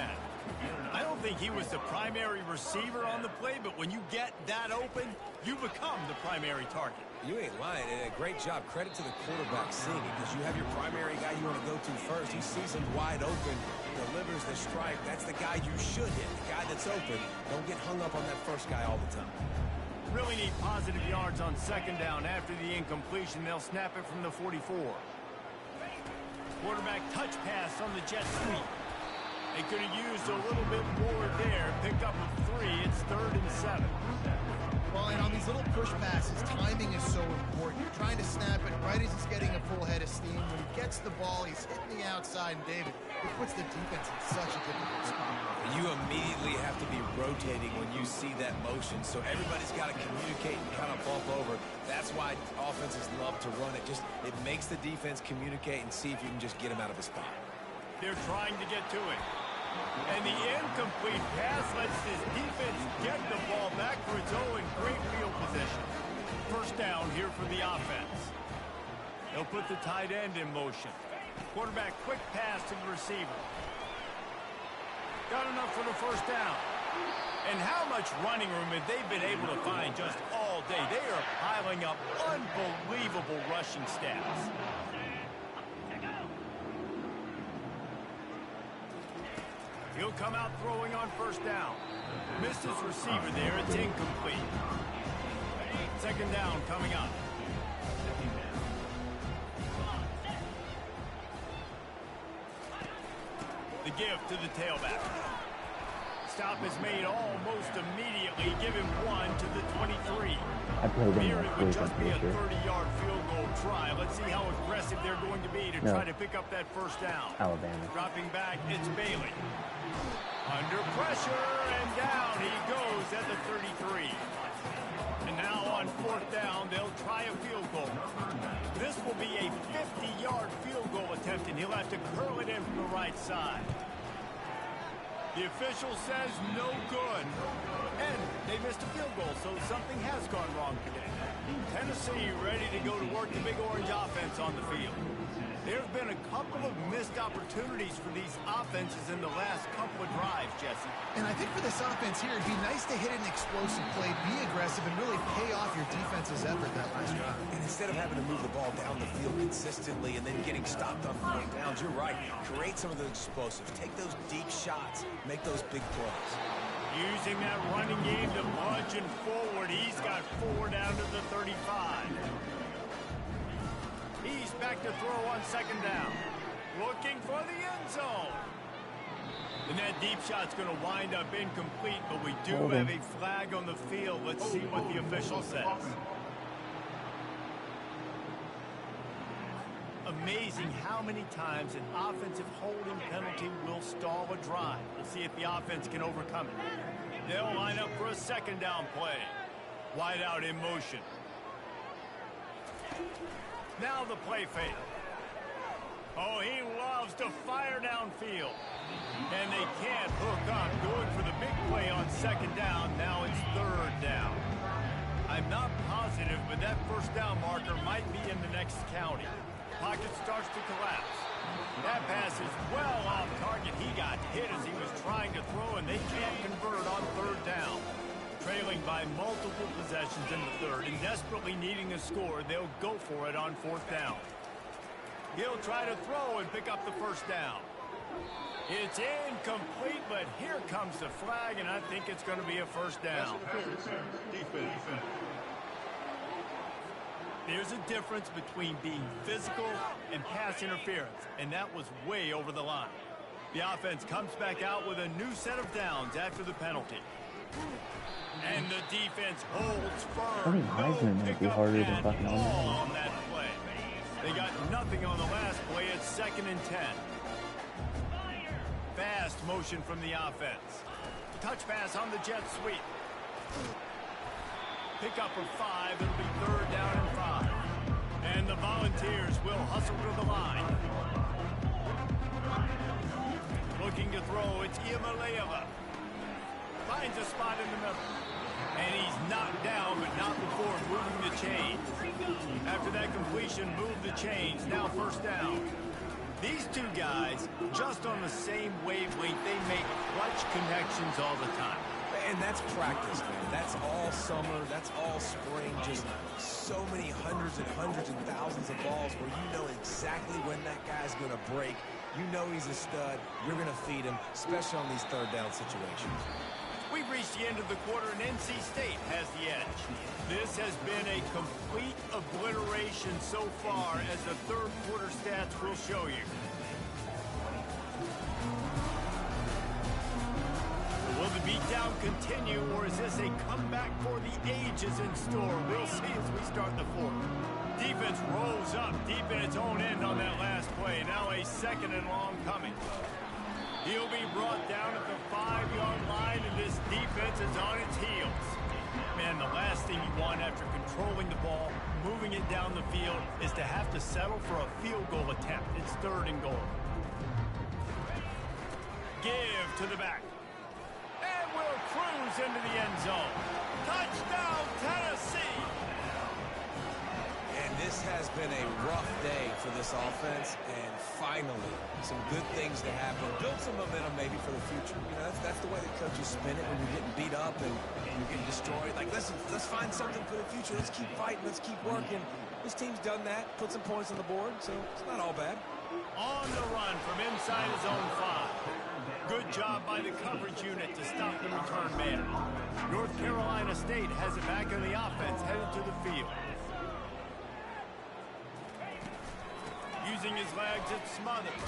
I don't think he was the primary receiver on the play, but when you get that open, you become the primary target. You ain't lying, and a great job. Credit to the quarterback seeing it, because you have your primary guy you want to go to first. He sees him wide open, delivers the strike. That's the guy you should hit, the guy that's open. Don't get hung up on that first guy all the time. Really need positive yards on second down. After the incompletion, they'll snap it from the 44. Quarterback touch pass on the jet sweep. They could have used a little bit more there. Pick up a 3. It's 3rd and 7. push passes, timing is so important. You're trying to snap it right as he's getting a full head of steam. When he gets the ball, he's hitting the outside, and David, it puts the defense in such a difficult spot. You immediately have to be rotating when you see that motion, so everybody's got to communicate and kind of bump over. That's why offenses love to run it. It makes the defense communicate and see if you can just get him out of a spot. They're trying to get to it. And the incomplete pass lets this defense get the ball back for its own great field position. First down here for the offense. They'll put the tight end in motion. Quarterback quick pass to the receiver. Got enough for the first down. And how much running room have they been able to find just all day? They are piling up unbelievable rushing stats. He'll come out throwing on first down. Missed his receiver there. It's incomplete. Second down coming up. The give to the tailback. Stop is made almost immediately. Give him one to the 23. I played them Here it last would week, just I'm be a pretty sure. 30-yard field goal try. Let's see how aggressive they're going to be to try to pick up that first down. Alabama. Dropping back, it's Ballin. Under pressure, and down he goes at the 33. And now on fourth down, they'll try a field goal. This will be a 50-yard field goal attempt, and he'll have to curl it in from the right side. The official says no good. And they missed a field goal, so something has gone wrong today. Tennessee ready to go to work the Big Orange offense on the field. There have been a couple of missed opportunities for these offenses in the last couple of drives, Jesse. And I think for this offense here, it'd be nice to hit an explosive play, be aggressive, and really pay off your defense's effort that last drive. And instead of having to move the ball down the field consistently and then getting stopped on fourth downs, you're right. Create some of those explosives. Take those deep shots. Make those big plays. Using that running game to bludgeon forward. He's got 4 down to the 35. He's back to throw on second down. Looking for the end zone. And that deep shot's going to wind up incomplete, but we do have a flag on the field. Let's see what the official says. Amazing how many times an offensive holding penalty will stall a drive. We'll see if the offense can overcome it. They'll line up for a second down play. Wide out in motion. Now the play fake. Oh, he loves to fire downfield. And they can't hook up. Going for the big play on second down. Now it's third down. I'm not positive, but that first down marker might be in the next county. Pocket starts to collapse. That pass is well off target. He got hit as he was trying to throw, and they can't convert on third down. Trailing by multiple possessions in the third and desperately needing a score, they'll go for it on fourth down. He'll try to throw and pick up the first down. It's incomplete, but here comes the flag, and I think it's going to be a first down. Defense. There's a difference between being physical and pass interference, and that was way over the line. The offense comes back out with a new set of downs after the penalty. And the defense holds firm. I think Heisman might be harder than fucking on that play. They got nothing on the last play. It's 2nd and 10. Fast motion from the offense. Touch pass on the jet sweep. Pick up for 5. It'll be third down and 5. And the Volunteers will hustle to the line. Looking to throw. It's Iamaleava. Finds a spot in the middle. And he's knocked down, but not before moving the chains. After that completion, move the chains. Now first down. These two guys, just on the same wavelength, they make clutch connections all the time. And that's practice, man. That's all summer. That's all spring. Just so many hundreds and thousands of balls where you know exactly when that guy's going to break. You know he's a stud. You're going to feed him, especially on these third down situations. We've reached the end of the quarter, and NC State has the edge. This has been a complete obliteration so far, as the third quarter stats will show you. Will the beat down continue, or is this a comeback for the ages in store? We'll see as we start the fourth. Defense rolls up deep in its own end on that last play. Now a 2nd and long coming. He'll be brought down at the 5-yard line, and this defense is on its heels. Man, the last thing you want after controlling the ball, moving it down the field, is to have to settle for a field goal attempt. It's 3rd and goal. Give to the back. And we'll cruise into the end zone. Touchdown, Tennessee! And this has been a rough day for this offense, and finally, some good things to happen. Build some momentum maybe for the future. You know, that's the way the coaches spin it when you're getting beat up and you're getting destroyed. Like, listen, let's find something for the future. Let's keep fighting. Let's keep working. This team's done that, put some points on the board, so it's not all bad. On the run from inside his own 5. Good job by the coverage unit to stop the return man. North Carolina State has it back in the offense, headed to the field. Using his legs, it Smothers.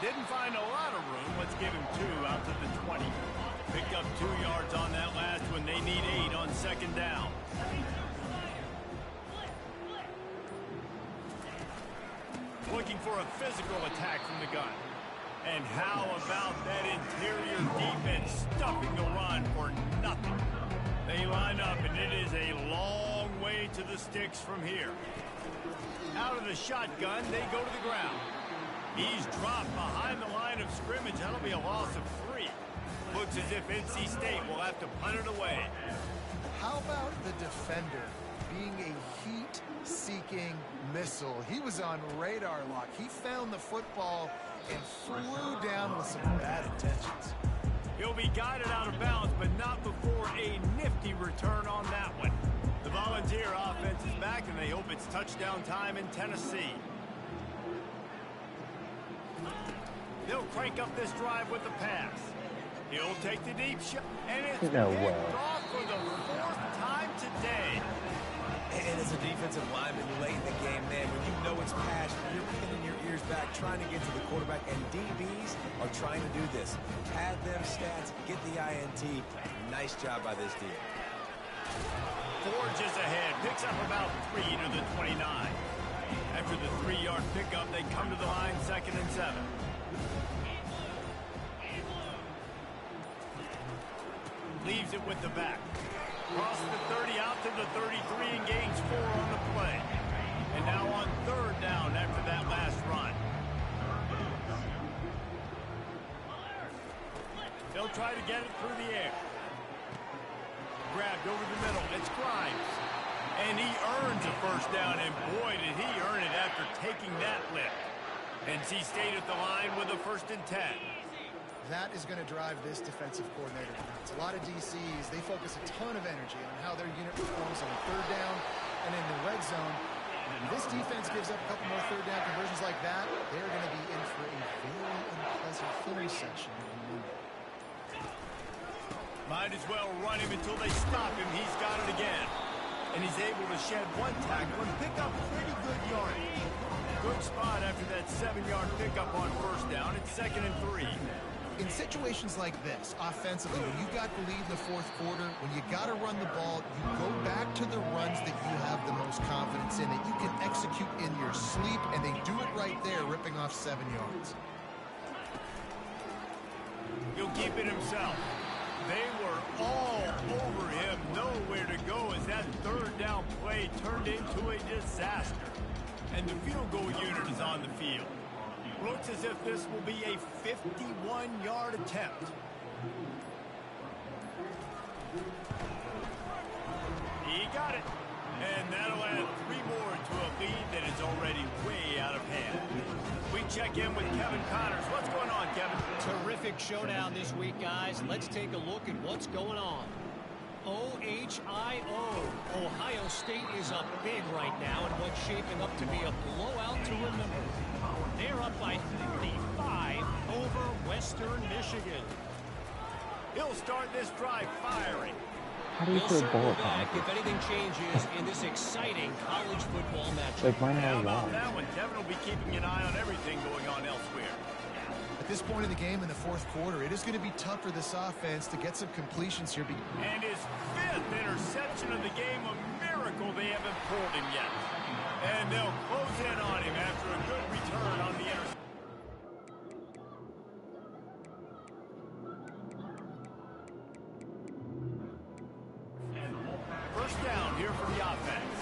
Didn't find a lot of room. Let's give him 2 out to the 20. Picked up 2 yards on that last one. They need 8 on 2nd down. Looking for a physical attack from the gun. And how about that interior defense stuffing the run for nothing? They line up, and it is a long way to the sticks from here. Out of the shotgun, they go to the ground. He's dropped behind the line of scrimmage. That'll be a loss of 3. Looks as if NC State will have to punt it away. How about the defender being a heat-seeking missile? He was on radar lock. He found the football and flew down with some bad intentions. He'll be guided out of bounds, but not before a nifty return on that one. The Volunteer offense is back, and they hope it's touchdown time in Tennessee. They'll crank up this drive with the pass. He'll take the deep shot, and it's picked off for the 4th time today. And as a defensive lineman late in the game, man, when you know it's passion, you're pinning your ears back, trying to get to the quarterback, and DBs are trying to do this. Pad them stats, get the INT. Nice job by this team. Forges ahead, picks up about 3 to the 29. After the 3-yard pickup, they come to the line, 2nd and 7. Leaves it with the back. Cross the 30 out to the 33 and gains 4 on the play. And now on 3rd down after that last run. They'll try to get it through the air. Grabbed over the middle. It's Grimes. And he earns a 1st down, and boy, did he earn it after taking that lift. NC State at the line with a 1st and 10. That is going to drive this defensive coordinator nuts. A lot of DCs, they focus a ton of energy on how their unit performs on 3rd down and in the red zone. If this defense gives up a couple more 3rd down conversions like that, they're going to be in for a very unpleasant finish section. Might as well run him until they stop him. He's got it again. And he's able to shed 1 tackle and pick up pretty good yardage. Good spot after that 7-yard pickup on 1st down. It's 2nd and 3. In situations like this, offensively, when you got the lead in the 4th quarter, when you got to run the ball, you go back to the runs that you have the most confidence in, that you can execute in your sleep, and they do it right there, ripping off 7 yards. He'll keep it himself. They were all over him, nowhere to go as that 3rd down play turned into a disaster. And the field goal unit is on the field. Looks as if this will be a 51-yard attempt. He got it. And that'll add 3 more to a lead that is already way out of hand. We check in with Kevin Connors. What's going on, Kevin? Terrific showdown this week, guys. Let's take a look at what's going on. OHIO. Ohio State is up big right now in what's shaping up to be a blowout to remember. They're up by 35 over Western Michigan. He'll start this drive firing. How do you throw a bullet back if anything changes in this exciting college football matchup. Like mine How had about wrong. that one? Kevin will be keeping an eye on everything going on elsewhere. At this point in the game, in the fourth quarter, it is going to be tough for this offense to get some completions here. And his 5th interception of the game, a miracle they haven't pulled him yet. And they'll close in on him after a good return on the interception. First down here for the offense.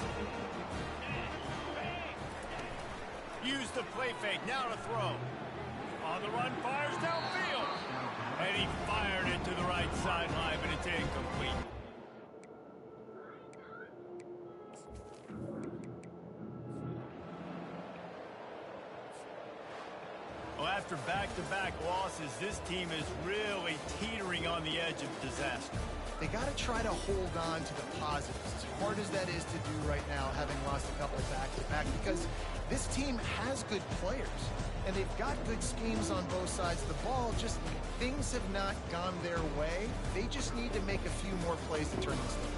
Use the play fake, now to throw. On the run, fires downfield. And he fired it to the right sideline, but it's incomplete. Well, after back-to-back losses, this team is really teetering on the edge of disaster. They got to try to hold on to the positives, as hard as that is to do right now, having lost a couple back-to-back, because this team has good players, and they've got good schemes on both sides of the ball. Just things have not gone their way. They just need to make a few more plays to turn this thing.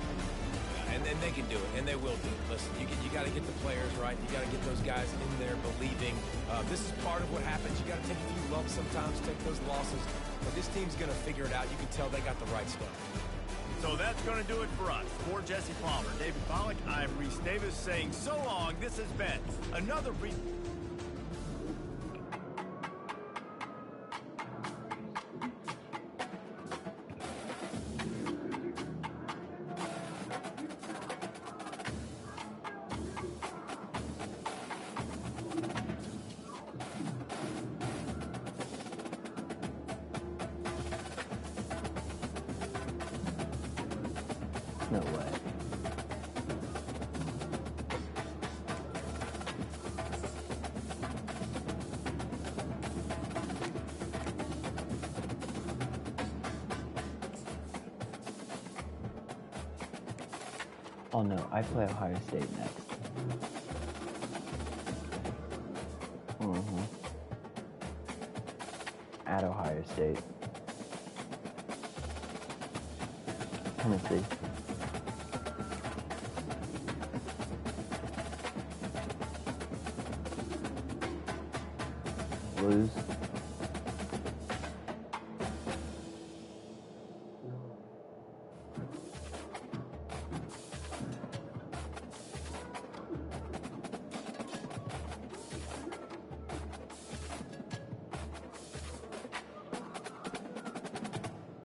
And they can do it, and they will do it. Listen, you got to get the players right. You got to get those guys in there believing. This is part of what happens. You got to take a few lumps sometimes, take those losses. But this team's going to figure it out. You can tell they got the right stuff. So that's going to do it for us. For Jesse Palmer, David Pollack, I'm Reese Davis saying so long. This has been another No way. Oh no, I play Ohio State next. At Ohio State. Tennessee. Lose.